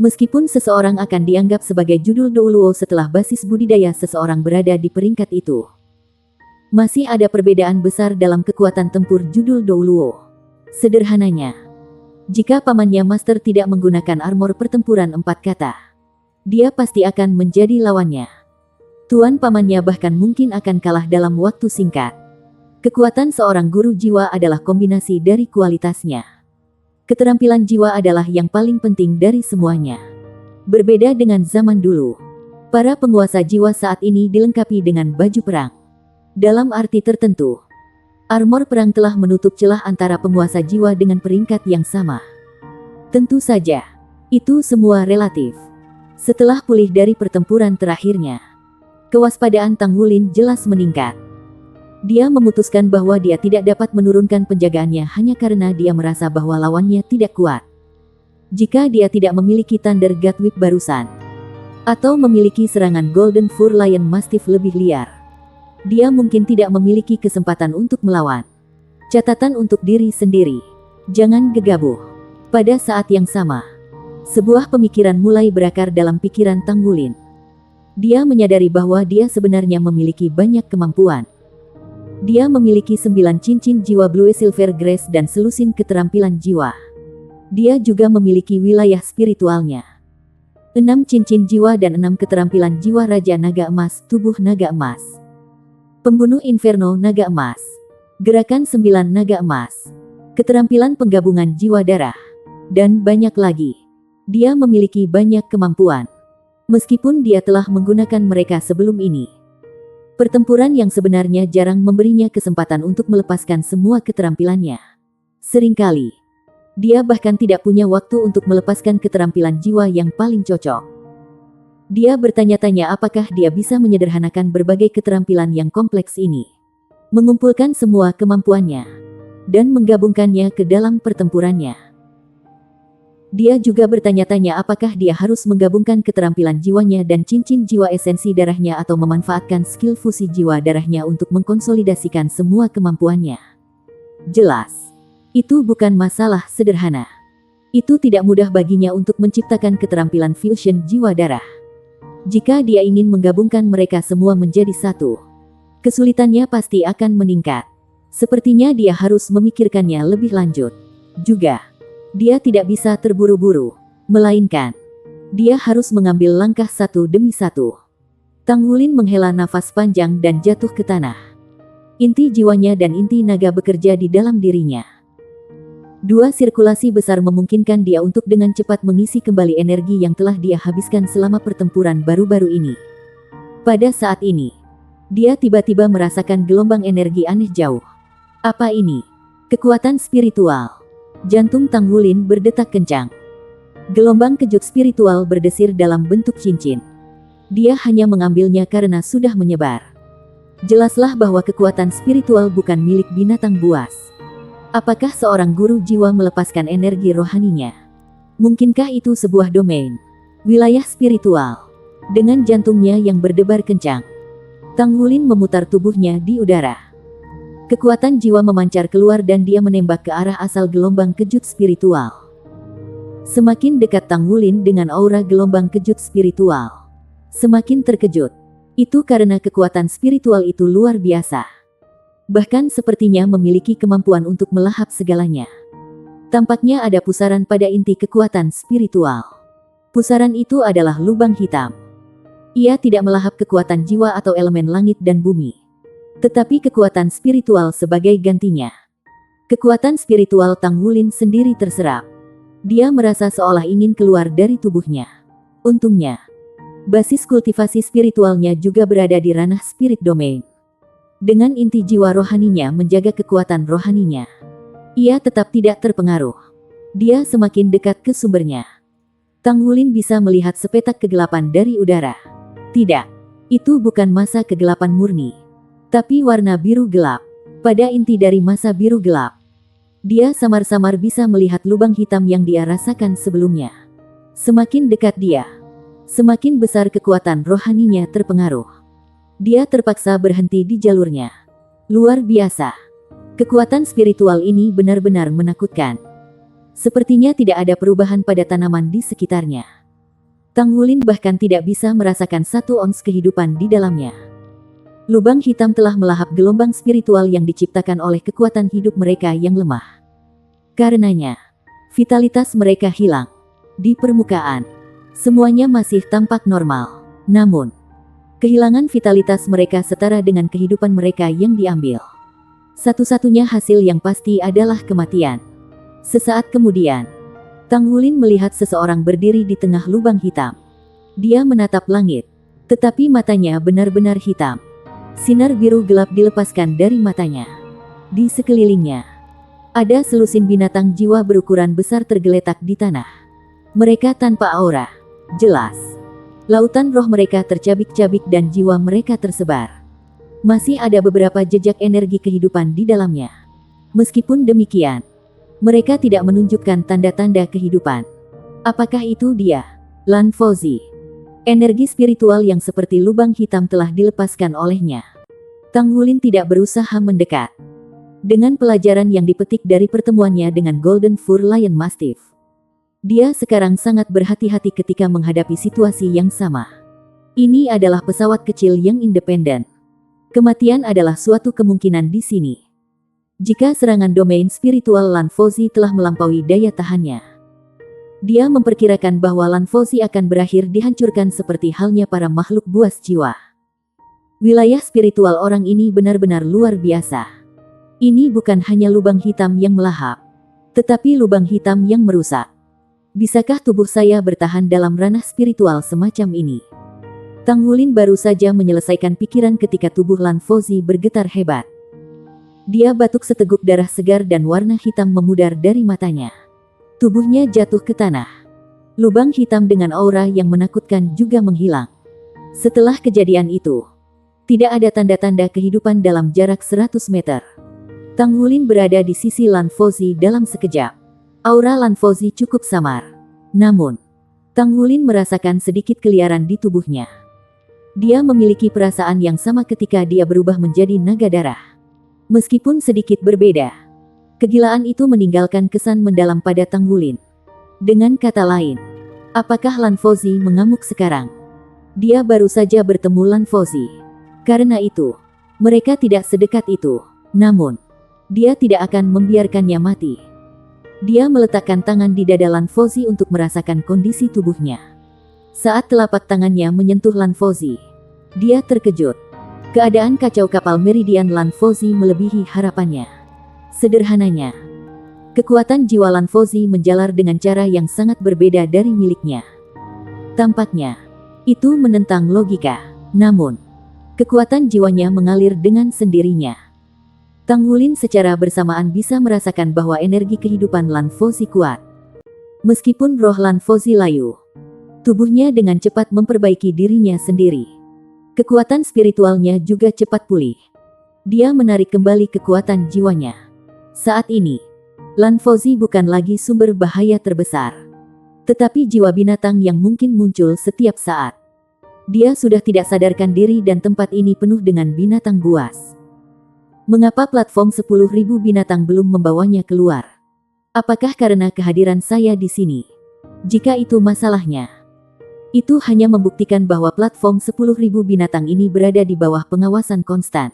S1: Meskipun seseorang akan dianggap sebagai judul Douluo setelah basis budidaya seseorang berada di peringkat itu, masih ada perbedaan besar dalam kekuatan tempur judul Douluo. Sederhananya, jika pamannya Master tidak menggunakan armor pertempuran 4 kata, dia pasti akan menjadi lawannya. Tuan pamannya bahkan mungkin akan kalah dalam waktu singkat. Kekuatan seorang guru jiwa adalah kombinasi dari kualitasnya. Keterampilan jiwa adalah yang paling penting dari semuanya. Berbeda dengan zaman dulu, para penguasa jiwa saat ini dilengkapi dengan baju perang. Dalam arti tertentu, armor perang telah menutup celah antara penguasa jiwa dengan peringkat yang sama. Tentu saja, itu semua relatif. Setelah pulih dari pertempuran terakhirnya, kewaspadaan Tang Wulin jelas meningkat. Dia memutuskan bahwa dia tidak dapat menurunkan penjagaannya hanya karena dia merasa bahwa lawannya tidak kuat. Jika dia tidak memiliki Thunder God Whip barusan, atau memiliki serangan Golden Fur Lion Mastiff lebih liar, dia mungkin tidak memiliki kesempatan untuk melawan. Catatan untuk diri sendiri, jangan gegabah. Pada saat yang sama, sebuah pemikiran mulai berakar dalam pikiran Tang Wulin. Dia menyadari bahwa dia sebenarnya memiliki banyak kemampuan. Dia memiliki 9 cincin jiwa Blue Silver Grace dan selusin keterampilan jiwa. Dia juga memiliki wilayah spiritualnya. 6 cincin jiwa dan 6 keterampilan jiwa Raja Naga Emas, tubuh Naga Emas. Pembunuh Inferno Naga Emas. Gerakan 9 Naga Emas. Keterampilan penggabungan jiwa darah. Dan banyak lagi. Dia memiliki banyak kemampuan. Meskipun dia telah menggunakan mereka sebelum ini, pertempuran yang sebenarnya jarang memberinya kesempatan untuk melepaskan semua keterampilannya. Seringkali, dia bahkan tidak punya waktu untuk melepaskan keterampilan jiwa yang paling cocok. Dia bertanya-tanya apakah dia bisa menyederhanakan berbagai keterampilan yang kompleks ini, mengumpulkan semua kemampuannya, dan menggabungkannya ke dalam pertempurannya. Dia juga bertanya-tanya apakah dia harus menggabungkan keterampilan jiwanya dan cincin jiwa esensi darahnya atau memanfaatkan skill fusi jiwa darahnya untuk mengkonsolidasikan semua kemampuannya. Jelas, itu bukan masalah sederhana. Itu tidak mudah baginya untuk menciptakan keterampilan fusion jiwa darah. Jika dia ingin menggabungkan mereka semua menjadi satu, kesulitannya pasti akan meningkat. Sepertinya dia harus memikirkannya lebih lanjut. Juga, dia tidak bisa terburu-buru, melainkan dia harus mengambil langkah satu demi satu. Tang Wulin menghela nafas panjang dan jatuh ke tanah. Inti jiwanya dan inti naga bekerja di dalam dirinya. Dua sirkulasi besar memungkinkan dia untuk dengan cepat mengisi kembali energi yang telah dia habiskan selama pertempuran baru-baru ini. Pada saat ini, dia tiba-tiba merasakan gelombang energi aneh jauh Apa ini? Kekuatan spiritual. Jantung Tang Wulin berdetak kencang. Gelombang kejut spiritual berdesir dalam bentuk cincin. Dia hanya mengambilnya karena sudah menyebar. Jelaslah bahwa kekuatan spiritual bukan milik binatang buas. Apakah seorang guru jiwa melepaskan energi rohaninya? Mungkinkah itu sebuah domain wilayah spiritual? Dengan jantungnya yang berdebar kencang, Tang Wulin memutar tubuhnya di udara. Kekuatan jiwa memancar keluar dan dia menembak ke arah asal gelombang kejut spiritual. Semakin dekat Tang Wulin dengan aura gelombang kejut spiritual, semakin terkejut. Itu karena kekuatan spiritual itu luar biasa. Bahkan sepertinya memiliki kemampuan untuk melahap segalanya. Tampaknya ada pusaran pada inti kekuatan spiritual. Pusaran itu adalah lubang hitam. Ia tidak melahap kekuatan jiwa atau elemen langit dan bumi, tetapi kekuatan spiritual sebagai gantinya. Kekuatan spiritual Tang Wulin sendiri terserap. Dia merasa seolah ingin keluar dari tubuhnya. Untungnya, basis kultivasi spiritualnya juga berada di ranah spirit domain. Dengan inti jiwa rohaninya menjaga kekuatan rohaninya, ia tetap tidak terpengaruh. Dia semakin dekat ke sumbernya. Tang Wulin bisa melihat sepetak kegelapan dari udara. Tidak, itu bukan masa kegelapan murni, tapi warna biru gelap. Pada inti dari masa biru gelap, dia samar-samar bisa melihat lubang hitam yang dia rasakan sebelumnya. Semakin dekat dia, semakin besar kekuatan rohaninya terpengaruh. Dia terpaksa berhenti di jalurnya. Luar biasa. Kekuatan spiritual ini benar-benar menakutkan. Sepertinya tidak ada perubahan pada tanaman di sekitarnya. Tang Wulin bahkan tidak bisa merasakan satu ons kehidupan di dalamnya. Lubang hitam telah melahap gelombang spiritual yang diciptakan oleh kekuatan hidup mereka yang lemah. Karenanya, vitalitas mereka hilang. Di permukaan, semuanya masih tampak normal. Namun, kehilangan vitalitas mereka setara dengan kehidupan mereka yang diambil. Satu-satunya hasil yang pasti adalah kematian. Sesaat kemudian, Tang Wulin melihat seseorang berdiri di tengah lubang hitam. Dia menatap langit, tetapi matanya benar-benar hitam. Sinar biru gelap dilepaskan dari matanya. Di sekelilingnya, ada selusin binatang jiwa berukuran besar tergeletak di tanah. Mereka tanpa aura jelas. Lautan roh mereka tercabik-cabik dan jiwa mereka tersebar. Masih ada beberapa jejak energi kehidupan di dalamnya. Meskipun demikian, mereka tidak menunjukkan tanda-tanda kehidupan. Apakah itu dia? Lan Fauzi. Energi spiritual yang seperti lubang hitam telah dilepaskan olehnya. Tang Wulin tidak berusaha mendekat. Dengan pelajaran yang dipetik dari pertemuannya dengan Golden Fur Lion Mastiff, dia sekarang sangat berhati-hati ketika menghadapi situasi yang sama. Ini adalah pesawat kecil yang independen. Kematian adalah suatu kemungkinan di sini. Jika serangan domain spiritual Lan Fauzi telah melampaui daya tahannya, dia memperkirakan bahwa Lan Fauzi akan berakhir dihancurkan seperti halnya para makhluk buas jiwa. Wilayah spiritual orang ini benar-benar luar biasa. Ini bukan hanya lubang hitam yang melahap, tetapi lubang hitam yang merusak. Bisakah tubuh saya bertahan dalam ranah spiritual semacam ini? Tang Wulin baru saja menyelesaikan pikiran ketika tubuh Lan Fauzi bergetar hebat. Dia batuk seteguk darah segar dan warna hitam memudar dari matanya. Tubuhnya jatuh ke tanah. Lubang hitam dengan aura yang menakutkan juga menghilang. Setelah kejadian itu, tidak ada tanda-tanda kehidupan dalam jarak 100 meter. Tang Wulin berada di sisi Lan Fauzi dalam sekejap. Aura Lan Fauzi cukup samar. Namun, Tang Wulin merasakan sedikit keliaran di tubuhnya. Dia memiliki perasaan yang sama ketika dia berubah menjadi naga darah. Meskipun sedikit berbeda, kegilaan itu meninggalkan kesan mendalam pada Tang Wulin. Dengan kata lain, apakah Lan Fauzi mengamuk sekarang? Dia baru saja bertemu Lan Fauzi. Karena itu, mereka tidak sedekat itu. Namun, dia tidak akan membiarkannya mati. Dia meletakkan tangan di dada Lan Fauzi untuk merasakan kondisi tubuhnya. Saat telapak tangannya menyentuh Lan Fauzi, dia terkejut. Keadaan kacau kapal Meridian Lan Fauzi melebihi harapannya. Sederhananya, kekuatan jiwa Lan Fauzi menjalar dengan cara yang sangat berbeda dari miliknya. Tampaknya, itu menentang logika. Namun, kekuatan jiwanya mengalir dengan sendirinya. Tang Wulin secara bersamaan bisa merasakan bahwa energi kehidupan Lan Fozi kuat. Meskipun roh Lan Fozi layu, tubuhnya dengan cepat memperbaiki dirinya sendiri. Kekuatan spiritualnya juga cepat pulih. Dia menarik kembali kekuatan jiwanya. Saat ini, Lan Fozi bukan lagi sumber bahaya terbesar, tetapi jiwa binatang yang mungkin muncul setiap saat. Dia sudah tidak sadarkan diri dan tempat ini penuh dengan binatang buas. Mengapa platform 10.000 binatang belum membawanya keluar? Apakah karena kehadiran saya di sini? Jika itu masalahnya, itu hanya membuktikan bahwa platform 10.000 binatang ini berada di bawah pengawasan konstan.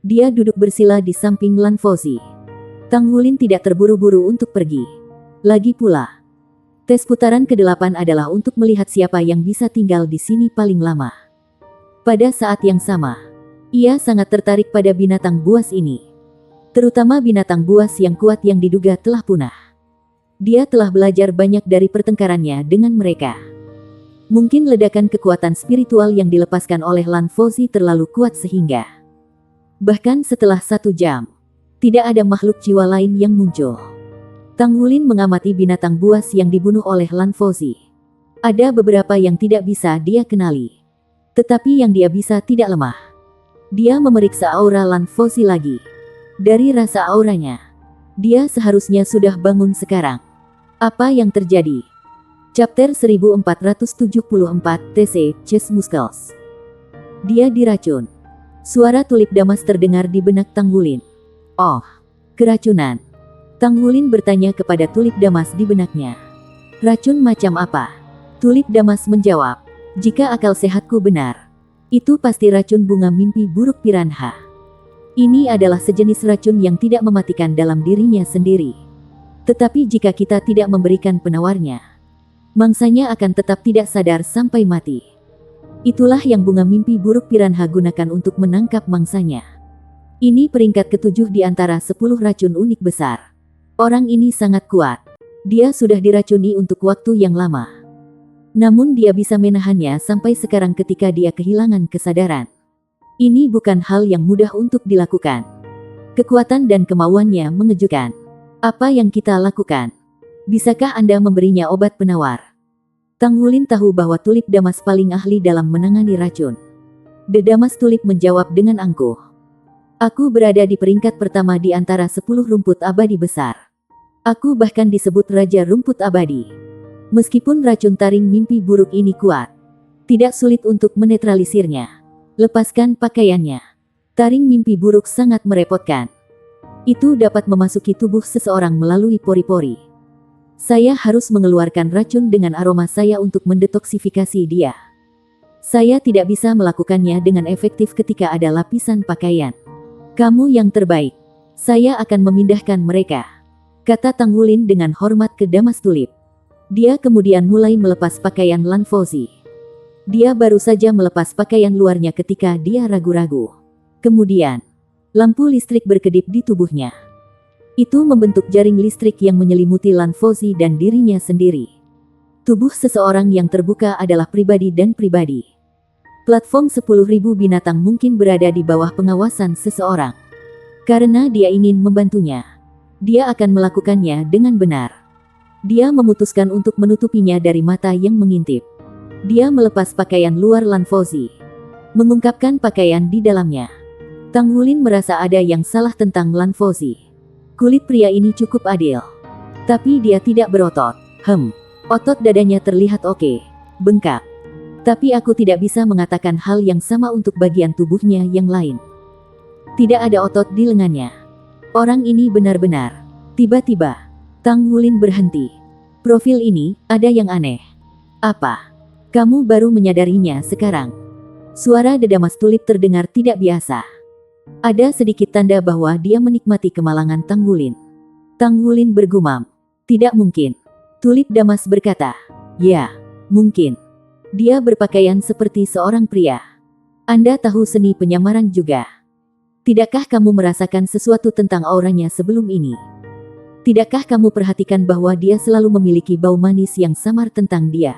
S1: Dia duduk bersila di samping Lan Fozi. Tang Wulin tidak terburu-buru untuk pergi. Lagi pula, tes putaran ke-8 adalah untuk melihat siapa yang bisa tinggal di sini paling lama. Pada saat yang sama, ia sangat tertarik pada binatang buas ini. Terutama binatang buas yang kuat yang diduga telah punah. Dia telah belajar banyak dari pertengkarannya dengan mereka. Mungkin ledakan kekuatan spiritual yang dilepaskan oleh Lan Fozi terlalu kuat sehingga bahkan setelah 1 jam, tidak ada makhluk jiwa lain yang muncul. Tang Wulin mengamati binatang buas yang dibunuh oleh Lan Fozi. Ada beberapa yang tidak bisa dia kenali. Tetapi yang dia bisa tidak lemah. Dia memeriksa aura Lan Fozi lagi. Dari rasa auranya, dia seharusnya sudah bangun sekarang. Apa yang terjadi? Chapter 1474 TC Chess Muscles. Dia diracun. Suara tulip damas terdengar di benak Tang Wulin. Oh, keracunan. Tang Wulin bertanya kepada tulip damas di benaknya. Racun macam apa? Tulip damas menjawab, jika akal sehatku benar, itu pasti racun bunga mimpi buruk piranha. Ini adalah sejenis racun yang tidak mematikan dalam dirinya sendiri. Tetapi jika kita tidak memberikan penawarnya, mangsanya akan tetap tidak sadar sampai mati. Itulah yang bunga mimpi buruk piranha gunakan untuk menangkap mangsanya. Ini peringkat ke-7 di antara 10 racun unik besar. Orang ini sangat kuat. Dia sudah diracuni untuk waktu yang lama. Namun dia bisa menahannya sampai sekarang ketika dia kehilangan kesadaran. Ini bukan hal yang mudah untuk dilakukan. Kekuatan dan kemauannya mengejutkan. Apa yang kita lakukan? Bisakah Anda memberinya obat penawar? Tang Wulin tahu bahwa tulip damas paling ahli dalam menangani racun. The Damas Tulip menjawab dengan angkuh. Aku berada di peringkat pertama di antara 10 rumput abadi besar. Aku bahkan disebut Raja Rumput Abadi. Meskipun racun taring mimpi buruk ini kuat, tidak sulit untuk menetralisirnya. Lepaskan pakaiannya. Taring mimpi buruk sangat merepotkan. Itu dapat memasuki tubuh seseorang melalui pori-pori. Saya harus mengeluarkan racun dengan aroma saya untuk mendetoksifikasi dia. Saya tidak bisa melakukannya dengan efektif ketika ada lapisan pakaian. Kamu yang terbaik. Saya akan memindahkan mereka, kata Tang Wulin dengan hormat ke Damas Tulip. Dia kemudian mulai melepas pakaian Lan Fozi. Dia baru saja melepas pakaian luarnya ketika dia ragu-ragu. Kemudian, lampu listrik berkedip di tubuhnya. Itu membentuk jaring listrik yang menyelimuti Lan Fozi dan dirinya sendiri. Tubuh seseorang yang terbuka adalah pribadi dan pribadi. Platform 10.000 binatang mungkin berada di bawah pengawasan seseorang. Karena dia ingin membantunya, dia akan melakukannya dengan benar. Dia memutuskan untuk menutupinya dari mata yang mengintip. Dia melepas pakaian luar Lan Fozi, mengungkapkan pakaian di dalamnya. Tang Wulin merasa ada yang salah tentang Lan Fozi. Kulit pria ini cukup adil, tapi dia tidak berotot. Otot dadanya terlihat oke, bengkak. Tapi aku tidak bisa mengatakan hal yang sama untuk bagian tubuhnya yang lain. Tidak ada otot di lengannya. Orang ini benar-benar. Tiba-tiba, Tang Wulin berhenti. Profil ini, ada yang aneh. Apa? Kamu baru menyadarinya sekarang? Suara The Damas Tulip terdengar tidak biasa. Ada sedikit tanda bahwa dia menikmati kemalangan Tang Wulin. Tang Wulin bergumam. Tidak mungkin. Tulip Damas berkata. Ya, mungkin. Dia berpakaian seperti seorang pria. Anda tahu seni penyamaran juga. Tidakkah kamu merasakan sesuatu tentang auranya sebelum ini? Tidakkah kamu perhatikan bahwa dia selalu memiliki bau manis yang samar tentang dia?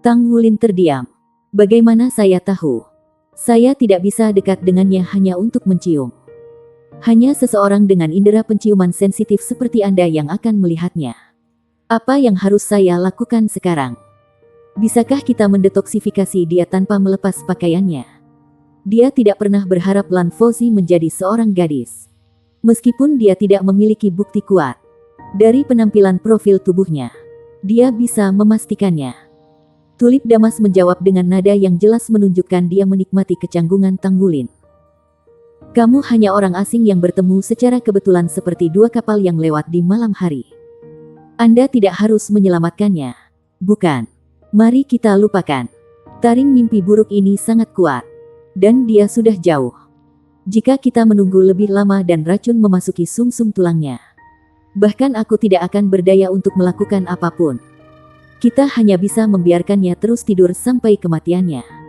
S1: Tang Wulin terdiam. Bagaimana saya tahu? Saya tidak bisa dekat dengannya hanya untuk mencium. Hanya seseorang dengan indera penciuman sensitif seperti Anda yang akan melihatnya. Apa yang harus saya lakukan sekarang? Bisakah kita mendetoksifikasi dia tanpa melepas pakaiannya? Dia tidak pernah berharap Lan Fauzi menjadi seorang gadis. Meskipun dia tidak memiliki bukti kuat. Dari penampilan profil tubuhnya, dia bisa memastikannya. Tulip Damas menjawab dengan nada yang jelas menunjukkan dia menikmati kecanggungan Tang Wulin. Kamu hanya orang asing yang bertemu secara kebetulan seperti dua kapal yang lewat di malam hari. Anda tidak harus menyelamatkannya. Bukan. Mari kita lupakan. Taring mimpi buruk ini sangat kuat. Dan dia sudah jauh. Jika kita menunggu lebih lama dan racun memasuki sumsum tulangnya. Bahkan aku tidak akan berdaya untuk melakukan apapun. Kita hanya bisa membiarkannya terus tidur sampai kematiannya.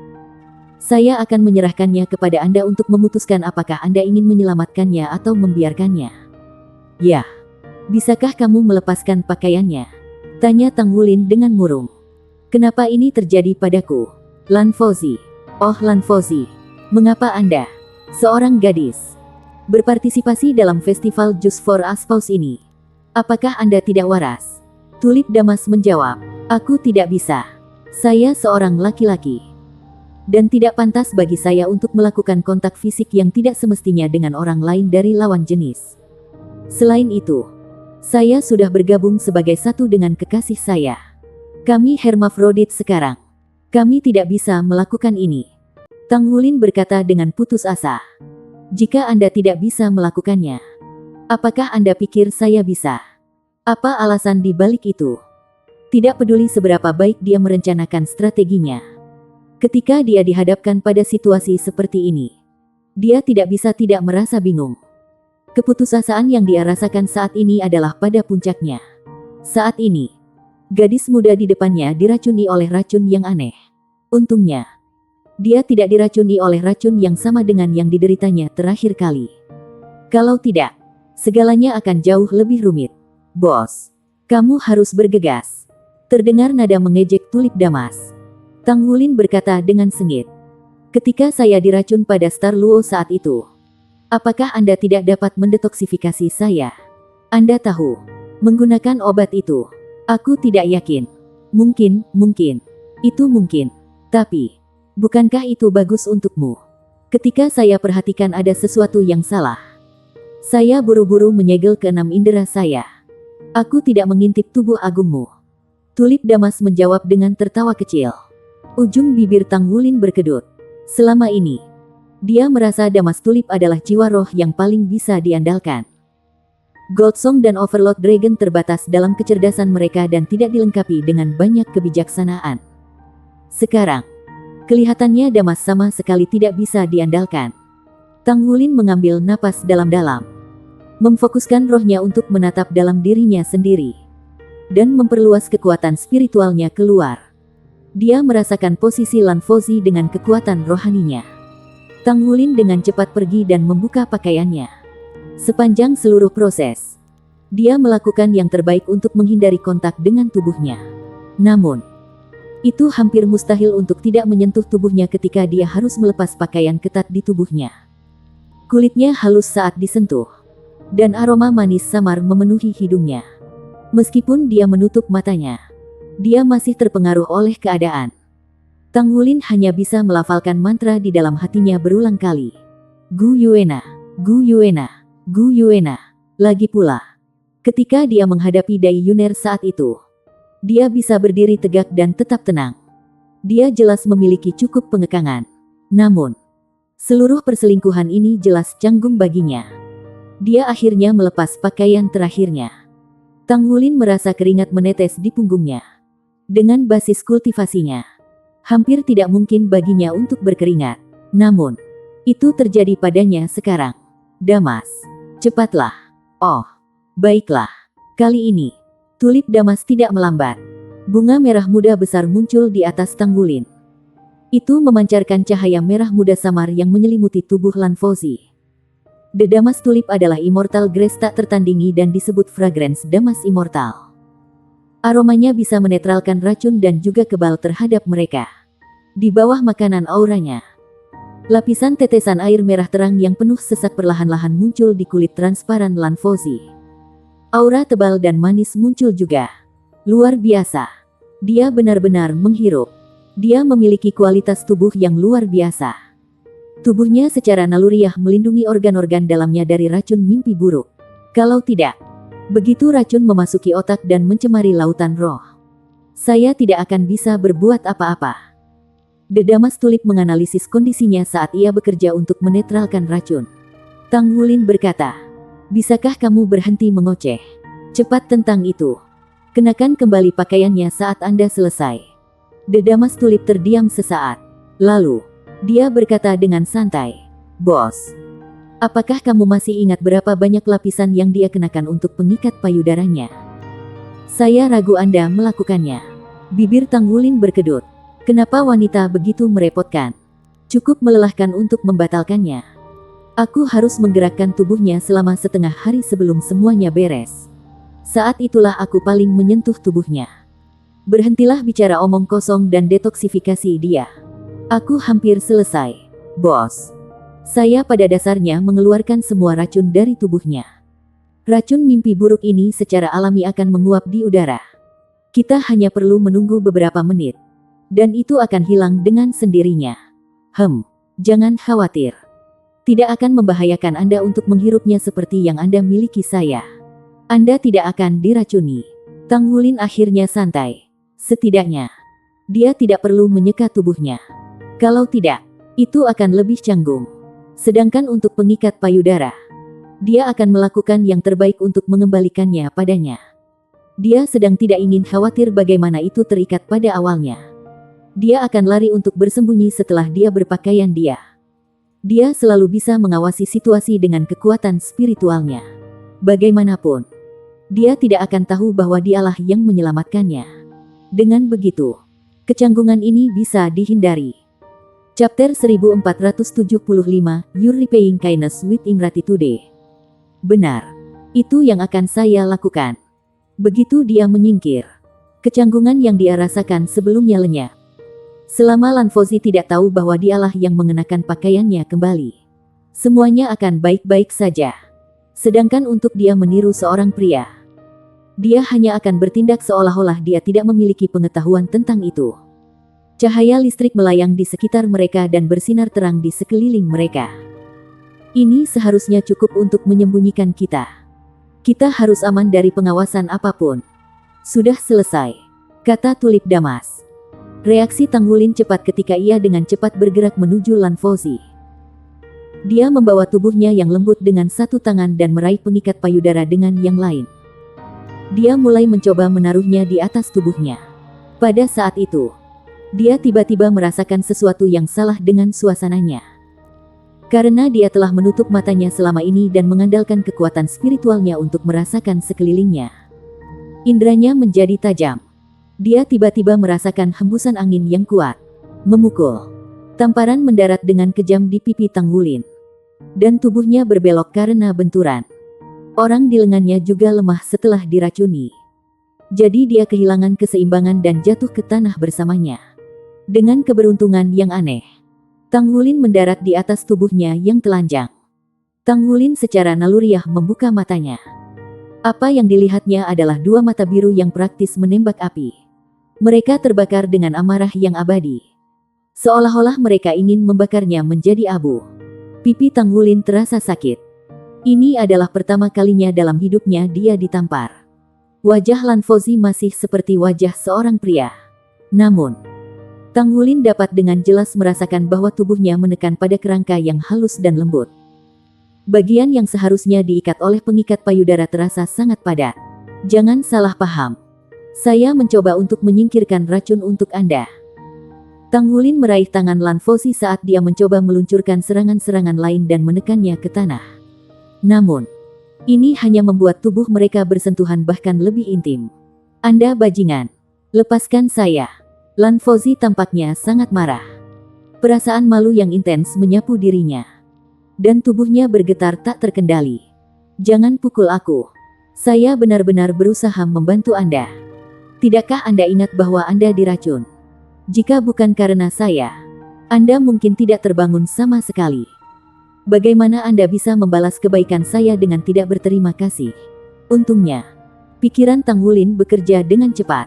S1: Saya akan menyerahkannya kepada Anda untuk memutuskan apakah Anda ingin menyelamatkannya atau membiarkannya. Ya. Bisakah kamu melepaskan pakaiannya? Tanya Tang Wulin dengan murung. Kenapa ini terjadi padaku? Lan Fauzi. Oh Lan Fauzi. Mengapa Anda, seorang gadis, berpartisipasi dalam festival Just for a Spouse ini? Apakah Anda tidak waras? Tulip Damas menjawab. Aku tidak bisa. Saya seorang laki-laki. Dan tidak pantas bagi saya untuk melakukan kontak fisik yang tidak semestinya dengan orang lain dari lawan jenis. Selain itu, saya sudah bergabung sebagai satu dengan kekasih saya. Kami hermafrodit sekarang. Kami tidak bisa melakukan ini. Tang Wulin berkata dengan putus asa. Jika Anda tidak bisa melakukannya, apakah Anda pikir saya bisa? Apa alasan di balik itu? Tidak peduli seberapa baik dia merencanakan strateginya. Ketika dia dihadapkan pada situasi seperti ini, dia tidak bisa tidak merasa bingung. Keputusasaan yang dia rasakan saat ini adalah pada puncaknya. Saat ini, gadis muda di depannya diracuni oleh racun yang aneh. Untungnya, dia tidak diracuni oleh racun yang sama dengan yang dideritanya terakhir kali. Kalau tidak, segalanya akan jauh lebih rumit. Bos, kamu harus bergegas. Terdengar nada mengejek Tulip Damas. Tang Wulin berkata dengan sengit. Ketika saya diracun pada Star Luo saat itu, apakah Anda tidak dapat mendetoksifikasi saya? Anda tahu, menggunakan obat itu. Aku tidak yakin. Mungkin. Itu mungkin. Tapi, bukankah itu bagus untukmu? Ketika saya perhatikan ada sesuatu yang salah. Saya buru-buru menyegel keenam indera saya. Aku tidak mengintip tubuh agungmu. Tulip Damas menjawab dengan tertawa kecil. Ujung bibir Tang Wulin berkedut. Selama ini, dia merasa Damas Tulip adalah jiwa roh yang paling bisa diandalkan. Goldsong dan Overlord Dragon terbatas dalam kecerdasan mereka dan tidak dilengkapi dengan banyak kebijaksanaan. Sekarang, kelihatannya Damas sama sekali tidak bisa diandalkan. Tang Wulin mengambil napas dalam-dalam. Memfokuskan rohnya untuk menatap dalam dirinya sendiri. Dan memperluas kekuatan spiritualnya keluar. Dia merasakan posisi Lan Fauzi dengan kekuatan rohaninya. Tang Wulin dengan cepat pergi dan membuka pakaiannya. Sepanjang seluruh proses, dia melakukan yang terbaik untuk menghindari kontak dengan tubuhnya. Namun, itu hampir mustahil untuk tidak menyentuh tubuhnya ketika dia harus melepas pakaian ketat di tubuhnya. Kulitnya halus saat disentuh, dan aroma manis samar memenuhi hidungnya. Meskipun dia menutup matanya, dia masih terpengaruh oleh keadaan. Tang Wulin hanya bisa melafalkan mantra di dalam hatinya berulang kali. Gu Yuena, Gu Yuena, Gu Yuena. Lagi pula, ketika dia menghadapi Dai Yuner saat itu, dia bisa berdiri tegak dan tetap tenang. Dia jelas memiliki cukup pengekangan. Namun, seluruh perselingkuhan ini jelas canggung baginya. Dia akhirnya melepas pakaian terakhirnya. Tang Wulin merasa keringat menetes di punggungnya. Dengan basis kultivasinya, hampir tidak mungkin baginya untuk berkeringat. Namun, itu terjadi padanya sekarang. Damas, cepatlah. Oh, baiklah. Kali ini, Tulip Damas tidak melambat. Bunga merah muda besar muncul di atas Tang Wulin. Itu memancarkan cahaya merah muda samar yang menyelimuti tubuh Lan Fauzi. The Damas Tulip adalah immortal grace tak tertandingi dan disebut fragrance Damas Immortal. Aromanya bisa menetralkan racun dan juga kebal terhadap mereka. Di bawah makanan auranya, Lapisan tetesan air merah terang yang penuh sesak perlahan-lahan muncul di kulit transparan Lan Fauzi. Aura tebal dan manis muncul juga. Luar biasa. Dia benar-benar menghirup. Dia memiliki kualitas tubuh yang luar biasa. Tubuhnya secara naluriah melindungi organ-organ dalamnya dari racun mimpi buruk. Kalau tidak, begitu racun memasuki otak dan mencemari lautan roh, saya tidak akan bisa berbuat apa-apa. The Damas Tulip menganalisis kondisinya saat ia bekerja untuk menetralkan racun. Tang Wulin berkata, "Bisakah kamu berhenti mengoceh? Cepat tentang itu. Kenakan kembali pakaiannya saat Anda selesai." The Damas Tulip terdiam sesaat. Lalu, dia berkata dengan santai, "Bos, apakah kamu masih ingat berapa banyak lapisan yang dia kenakan untuk pengikat payudaranya? Saya ragu Anda melakukannya." Bibir Tang Wulin berkedut. Kenapa wanita begitu merepotkan? Cukup melelahkan untuk membatalkannya. Aku harus menggerakkan tubuhnya selama setengah hari sebelum semuanya beres. Saat itulah aku paling menyentuh tubuhnya. Berhentilah bicara omong kosong dan detoksifikasi dia. Aku hampir selesai, bos. Saya pada dasarnya mengeluarkan semua racun dari tubuhnya. Racun mimpi buruk ini secara alami akan menguap di udara. Kita hanya perlu menunggu beberapa menit. Dan itu akan hilang dengan sendirinya. Jangan khawatir. Tidak akan membahayakan Anda untuk menghirupnya seperti yang Anda miliki saya. Anda tidak akan diracuni. Tang Wulin akhirnya santai. Setidaknya, dia tidak perlu menyeka tubuhnya. Kalau tidak, itu akan lebih canggung. Sedangkan untuk pengikat payudara, dia akan melakukan yang terbaik untuk mengembalikannya padanya. Dia sedang tidak ingin khawatir bagaimana itu terikat pada awalnya. Dia akan lari untuk bersembunyi setelah dia berpakaian dia. Dia selalu bisa mengawasi situasi dengan kekuatan spiritualnya. Bagaimanapun, dia tidak akan tahu bahwa dialah yang menyelamatkannya. Dengan begitu, kecanggungan ini bisa dihindari. Chapter 1475, You're Repaying Kindness with Ingratitude. Benar, itu yang akan saya lakukan. Begitu dia menyingkir, kecanggungan yang dia rasakan sebelumnya lenyap. Selama Lan Fauzi tidak tahu bahwa dialah yang mengenakan pakaiannya kembali, semuanya akan baik-baik saja. Sedangkan untuk dia meniru seorang pria, dia hanya akan bertindak seolah-olah dia tidak memiliki pengetahuan tentang itu. Cahaya listrik melayang di sekitar mereka dan bersinar terang di sekeliling mereka. Ini seharusnya cukup untuk menyembunyikan kita. Kita harus aman dari pengawasan apapun. Sudah selesai, kata Tulip Damas. Reaksi Tang Wulin cepat ketika ia dengan cepat bergerak menuju Lan Fauzi. Dia membawa tubuhnya yang lembut dengan satu tangan dan meraih pengikat payudara dengan yang lain. Dia mulai mencoba menaruhnya di atas tubuhnya. Pada saat itu, dia tiba-tiba merasakan sesuatu yang salah dengan suasananya. Karena dia telah menutup matanya selama ini dan mengandalkan kekuatan spiritualnya untuk merasakan sekelilingnya. Indranya menjadi tajam. Dia tiba-tiba merasakan hembusan angin yang kuat, memukul. Tamparan mendarat dengan kejam di pipi Tang Wulin. Dan tubuhnya berbelok karena benturan. Orang di lengannya juga lemah setelah diracuni. Jadi dia kehilangan keseimbangan dan jatuh ke tanah bersamanya. Dengan keberuntungan yang aneh, Tang Wulin mendarat di atas tubuhnya yang telanjang. Tang Wulin secara naluriah membuka matanya. Apa yang dilihatnya adalah dua mata biru yang praktis menembak api. Mereka terbakar dengan amarah yang abadi. Seolah-olah mereka ingin membakarnya menjadi abu. Pipi Tang Wulin terasa sakit. Ini adalah pertama kalinya dalam hidupnya dia ditampar. Wajah Lan Fauzi masih seperti wajah seorang pria. Namun, Tang Wulin dapat dengan jelas merasakan bahwa tubuhnya menekan pada kerangka yang halus dan lembut. Bagian yang seharusnya diikat oleh pengikat payudara terasa sangat padat. Jangan salah paham. Saya mencoba untuk menyingkirkan racun untuk Anda. Tang Wulin meraih tangan Lan Fauzi saat dia mencoba meluncurkan serangan-serangan lain dan menekannya ke tanah. Namun, ini hanya membuat tubuh mereka bersentuhan bahkan lebih intim. Anda bajingan. Lepaskan saya. Lan Fauzi tampaknya sangat marah. Perasaan malu yang intens menyapu dirinya. Dan tubuhnya bergetar tak terkendali. Jangan pukul aku. Saya benar-benar berusaha membantu Anda. Tidakkah Anda ingat bahwa Anda diracun? Jika bukan karena saya, Anda mungkin tidak terbangun sama sekali. Bagaimana Anda bisa membalas kebaikan saya dengan tidak berterima kasih? Untungnya, pikiran Tang Wulin bekerja dengan cepat.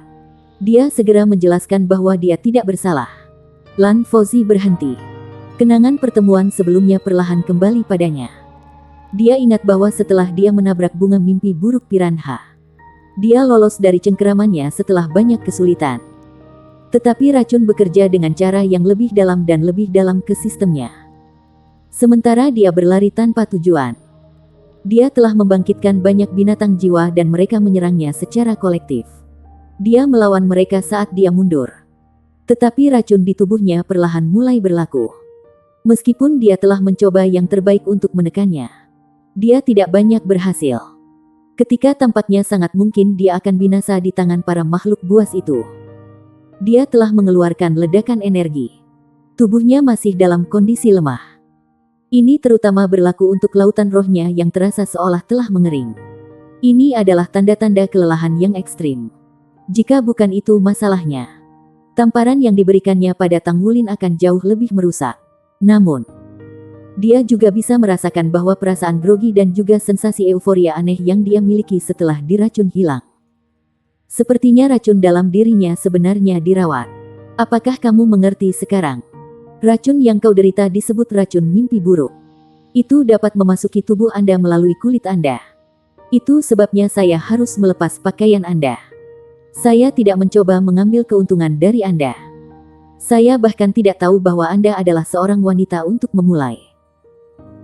S1: Dia segera menjelaskan bahwa dia tidak bersalah. Lan Fauzi berhenti. Kenangan pertemuan sebelumnya perlahan kembali padanya. Dia ingat bahwa setelah dia menabrak bunga mimpi buruk piranha, dia lolos dari cengkeramannya setelah banyak kesulitan. Tetapi racun bekerja dengan cara yang lebih dalam dan lebih dalam ke sistemnya. Sementara dia berlari tanpa tujuan, dia telah membangkitkan banyak binatang jiwa dan mereka menyerangnya secara kolektif. Dia melawan mereka saat dia mundur. Tetapi racun di tubuhnya perlahan mulai berlaku. Meskipun dia telah mencoba yang terbaik untuk menekannya, dia tidak banyak berhasil. Ketika tampaknya sangat mungkin dia akan binasa di tangan para makhluk buas itu, dia telah mengeluarkan ledakan energi. Tubuhnya masih dalam kondisi lemah. Ini terutama berlaku untuk lautan rohnya yang terasa seolah telah mengering. Ini adalah tanda-tanda kelelahan yang ekstrim. Jika bukan itu masalahnya, tamparan yang diberikannya pada Tang Wulin akan jauh lebih merusak. Namun, dia juga bisa merasakan bahwa perasaan grogi dan juga sensasi euforia aneh yang dia miliki setelah diracun hilang. Sepertinya racun dalam dirinya sebenarnya dirawat. Apakah kamu mengerti sekarang? Racun yang kau derita disebut racun mimpi buruk. Itu dapat memasuki tubuh Anda melalui kulit Anda. Itu sebabnya saya harus melepas pakaian Anda. Saya tidak mencoba mengambil keuntungan dari Anda. Saya bahkan tidak tahu bahwa Anda adalah seorang wanita untuk memulai.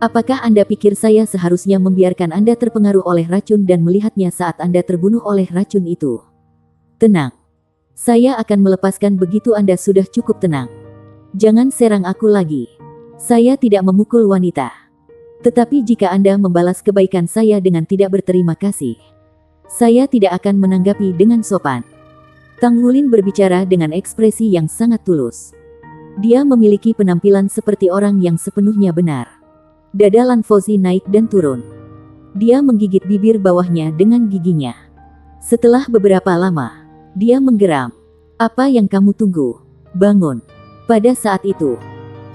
S1: Apakah Anda pikir saya seharusnya membiarkan Anda terpengaruh oleh racun dan melihatnya saat Anda terbunuh oleh racun itu? Tenang. Saya akan melepaskan begitu Anda sudah cukup tenang. Jangan serang aku lagi. Saya tidak memukul wanita. Tetapi jika Anda membalas kebaikan saya dengan tidak berterima kasih, saya tidak akan menanggapi dengan sopan. Tang Wulin berbicara dengan ekspresi yang sangat tulus. Dia memiliki penampilan seperti orang yang sepenuhnya benar. Dada Lan Fauzi naik dan turun. Dia menggigit bibir bawahnya dengan giginya. Setelah beberapa lama, dia menggeram. Apa yang kamu tunggu? Bangun. Pada saat itu,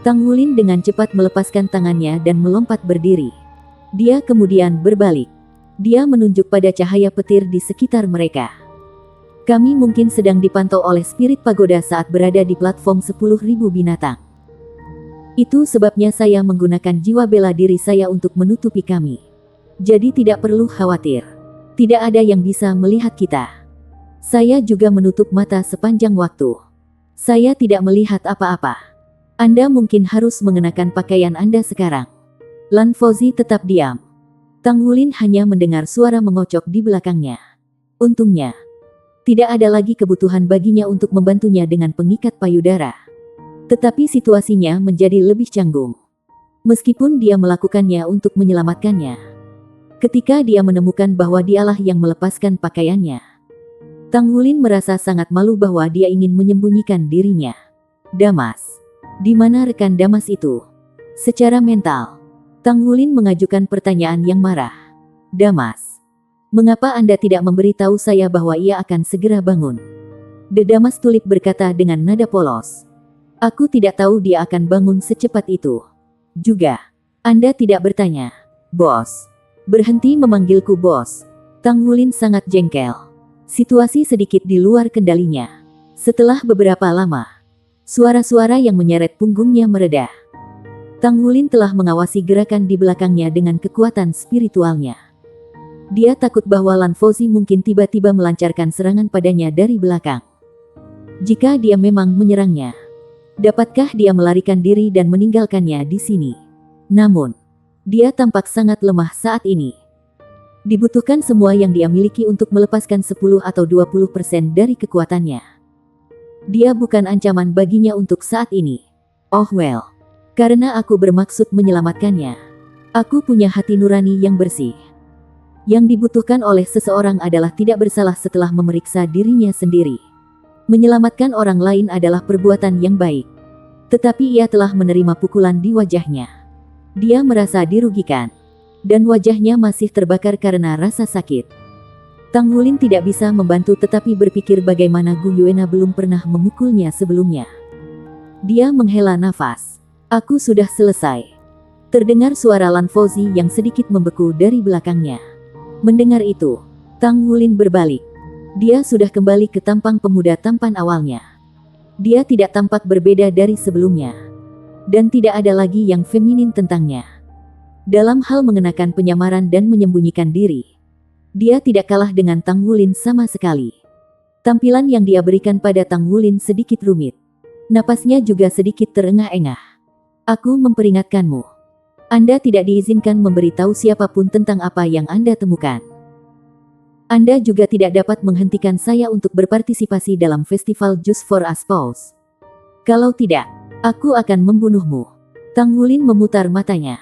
S1: Tang Wulin dengan cepat melepaskan tangannya dan melompat berdiri. Dia kemudian berbalik. Dia menunjuk pada cahaya petir di sekitar mereka. Kami mungkin sedang dipantau oleh spirit pagoda saat berada di platform 10.000 binatang. Itu sebabnya saya menggunakan jiwa bela diri saya untuk menutupi kami. Jadi tidak perlu khawatir. Tidak ada yang bisa melihat kita. Saya juga menutup mata sepanjang waktu. Saya tidak melihat apa-apa. Anda mungkin harus mengenakan pakaian Anda sekarang. Lan Fauzi tetap diam. Tang Wulin hanya mendengar suara mengocok di belakangnya. Untungnya, tidak ada lagi kebutuhan baginya untuk membantunya dengan pengikat payudara. Tetapi situasinya menjadi lebih canggung. Meskipun dia melakukannya untuk menyelamatkannya. Ketika dia menemukan bahwa dialah yang melepaskan pakaiannya, Tang Wulin merasa sangat malu bahwa dia ingin menyembunyikan dirinya. Damas. Di mana rekan Damas itu? Secara mental, Tang Wulin mengajukan pertanyaan yang marah. Damas. Mengapa Anda tidak memberitahu saya bahwa ia akan segera bangun? The Damas Tulip berkata dengan nada polos. Aku tidak tahu dia akan bangun secepat itu. Juga, Anda tidak bertanya. Bos. Berhenti memanggilku bos. Tang Wulin sangat jengkel. Situasi sedikit di luar kendalinya. Setelah beberapa lama, suara-suara yang menyeret punggungnya mereda. Tang Wulin telah mengawasi gerakan di belakangnya dengan kekuatan spiritualnya. Dia takut bahwa Lan Fauzi mungkin tiba-tiba melancarkan serangan padanya dari belakang. Jika dia memang menyerangnya, dapatkah dia melarikan diri dan meninggalkannya di sini? Namun, dia tampak sangat lemah saat ini. Dibutuhkan semua yang dia miliki untuk melepaskan 10 atau 20% dari kekuatannya. Dia bukan ancaman baginya untuk saat ini. Oh well. Karena aku bermaksud menyelamatkannya. Aku punya hati nurani yang bersih. Yang dibutuhkan oleh seseorang adalah tidak bersalah setelah memeriksa dirinya sendiri. Menyelamatkan orang lain adalah perbuatan yang baik. Tetapi ia telah menerima pukulan di wajahnya. Dia merasa dirugikan. Dan wajahnya masih terbakar karena rasa sakit. Tang Wulin tidak bisa membantu tetapi berpikir bagaimana Gu Yuena belum pernah memukulnya sebelumnya. Dia menghela nafas. Aku sudah selesai. Terdengar suara Lan Fauzi yang sedikit membeku dari belakangnya. Mendengar itu, Tang Wulin berbalik. Dia sudah kembali ke tampang pemuda tampan awalnya. Dia tidak tampak berbeda dari sebelumnya. Dan tidak ada lagi yang feminin tentangnya. Dalam hal mengenakan penyamaran dan menyembunyikan diri, dia tidak kalah dengan Tang Wulin sama sekali. Tampilan yang dia berikan pada Tang Wulin sedikit rumit. Napasnya juga sedikit terengah-engah. Aku memperingatkanmu. Anda tidak diizinkan memberitahu siapapun tentang apa yang Anda temukan. Anda juga tidak dapat menghentikan saya untuk berpartisipasi dalam festival Just for Us Pause. Kalau tidak, aku akan membunuhmu. Tang Wulin memutar matanya.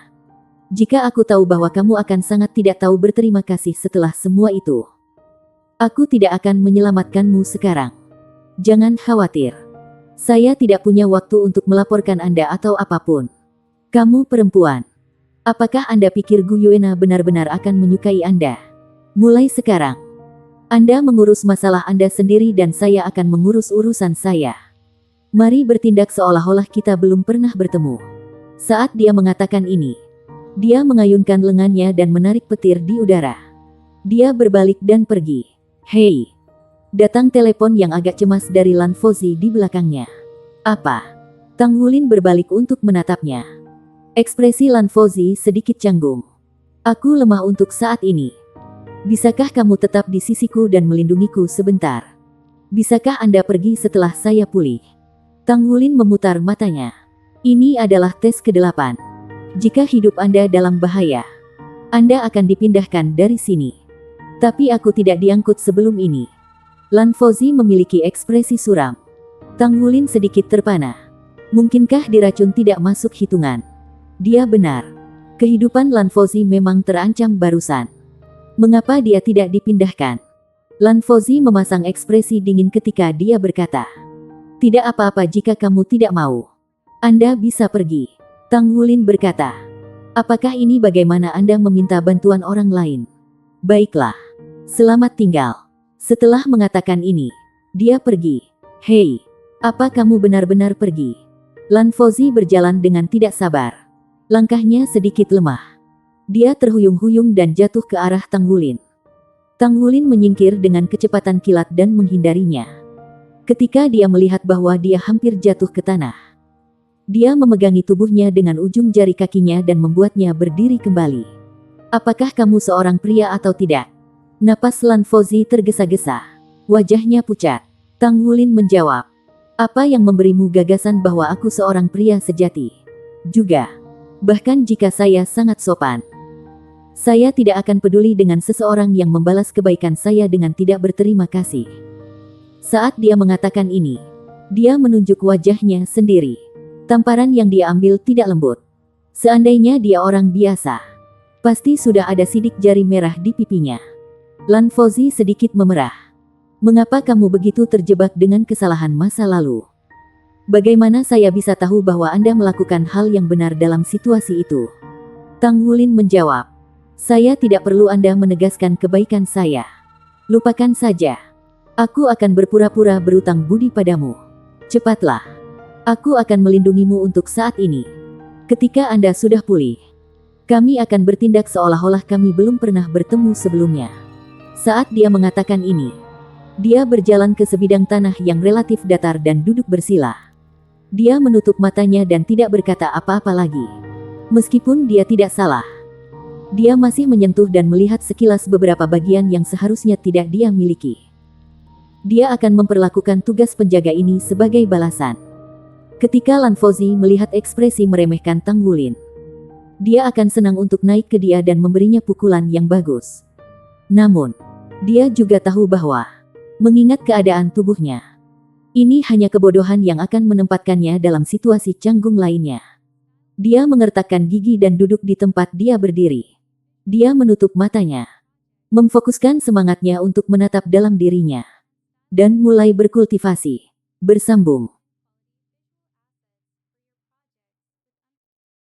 S1: Jika aku tahu bahwa kamu akan sangat tidak tahu berterima kasih setelah semua itu, aku tidak akan menyelamatkanmu sekarang. Jangan khawatir. Saya tidak punya waktu untuk melaporkan Anda atau apapun. Kamu perempuan. Apakah Anda pikir Gu Yuena benar-benar akan menyukai Anda? Mulai sekarang, Anda mengurus masalah Anda sendiri dan saya akan mengurus urusan saya. Mari bertindak seolah-olah kita belum pernah bertemu. Saat dia mengatakan ini, dia mengayunkan lengannya dan menarik petir di udara. Dia berbalik dan pergi. Hei! Datang telepon yang agak cemas dari Lan Fauzi di belakangnya. Apa? Tang Wulin berbalik untuk menatapnya. Ekspresi Lan Fauzi sedikit canggung. Aku lemah untuk saat ini. Bisakah kamu tetap di sisiku dan melindungiku sebentar? Bisakah Anda pergi setelah saya pulih? Tang Wulin memutar matanya. Ini adalah tes ke-8. Jika hidup Anda dalam bahaya, Anda akan dipindahkan dari sini. Tapi aku tidak diangkut sebelum ini. Lan Fauzi memiliki ekspresi suram. Tang Wulin sedikit terpana. Mungkinkah diracun tidak masuk hitungan? Dia benar. Kehidupan Lan Fauzi memang terancam barusan. Mengapa dia tidak dipindahkan? Lan Fauzi memasang ekspresi dingin ketika dia berkata, "Tidak apa-apa jika kamu tidak mau. Anda bisa pergi." Tang Wulin berkata, "Apakah ini bagaimana Anda meminta bantuan orang lain? Baiklah. Selamat tinggal." Setelah mengatakan ini, dia pergi. Hei, apa kamu benar-benar pergi? Lan Fauzi berjalan dengan tidak sabar. Langkahnya sedikit lemah. Dia terhuyung-huyung dan jatuh ke arah Tang Wulin. Tang Wulin menyingkir dengan kecepatan kilat dan menghindarinya. Ketika dia melihat bahwa dia hampir jatuh ke tanah, dia memegangi tubuhnya dengan ujung jari kakinya dan membuatnya berdiri kembali. Apakah kamu seorang pria atau tidak? Napas Lan Fauzi tergesa-gesa. Wajahnya pucat. Tang Wulin menjawab, "Apa yang memberimu gagasan bahwa aku seorang pria sejati? Juga, bahkan jika saya sangat sopan, saya tidak akan peduli dengan seseorang yang membalas kebaikan saya dengan tidak berterima kasih." Saat dia mengatakan ini, dia menunjuk wajahnya sendiri. Tamparan yang dia ambil tidak lembut. Seandainya dia orang biasa, pasti sudah ada sidik jari merah di pipinya. Lan Fauzi sedikit memerah. "Mengapa kamu begitu terjebak dengan kesalahan masa lalu? Bagaimana saya bisa tahu bahwa Anda melakukan hal yang benar dalam situasi itu?" Tang Wulin menjawab, "Saya tidak perlu Anda menegaskan kebaikan saya. Lupakan saja. Aku akan berpura-pura berutang budi padamu. Cepatlah. Aku akan melindungimu untuk saat ini. Ketika Anda sudah pulih, kami akan bertindak seolah-olah kami belum pernah bertemu sebelumnya." Saat dia mengatakan ini, dia berjalan ke sebidang tanah yang relatif datar dan duduk bersila. Dia menutup matanya dan tidak berkata apa-apa lagi. Meskipun dia tidak salah, dia masih menyentuh dan melihat sekilas beberapa bagian yang seharusnya tidak dia miliki. Dia akan memperlakukan tugas penjaga ini sebagai balasan. Ketika Lan Fauzi melihat ekspresi meremehkan Tang Wulin, dia akan senang untuk naik ke dia dan memberinya pukulan yang bagus. Namun, dia juga tahu bahwa, mengingat keadaan tubuhnya, ini hanya kebodohan yang akan menempatkannya dalam situasi canggung lainnya. Dia mengertakkan gigi dan duduk di tempat dia berdiri. Dia menutup matanya, memfokuskan semangatnya untuk menatap dalam dirinya, dan mulai berkultivasi. Bersambung.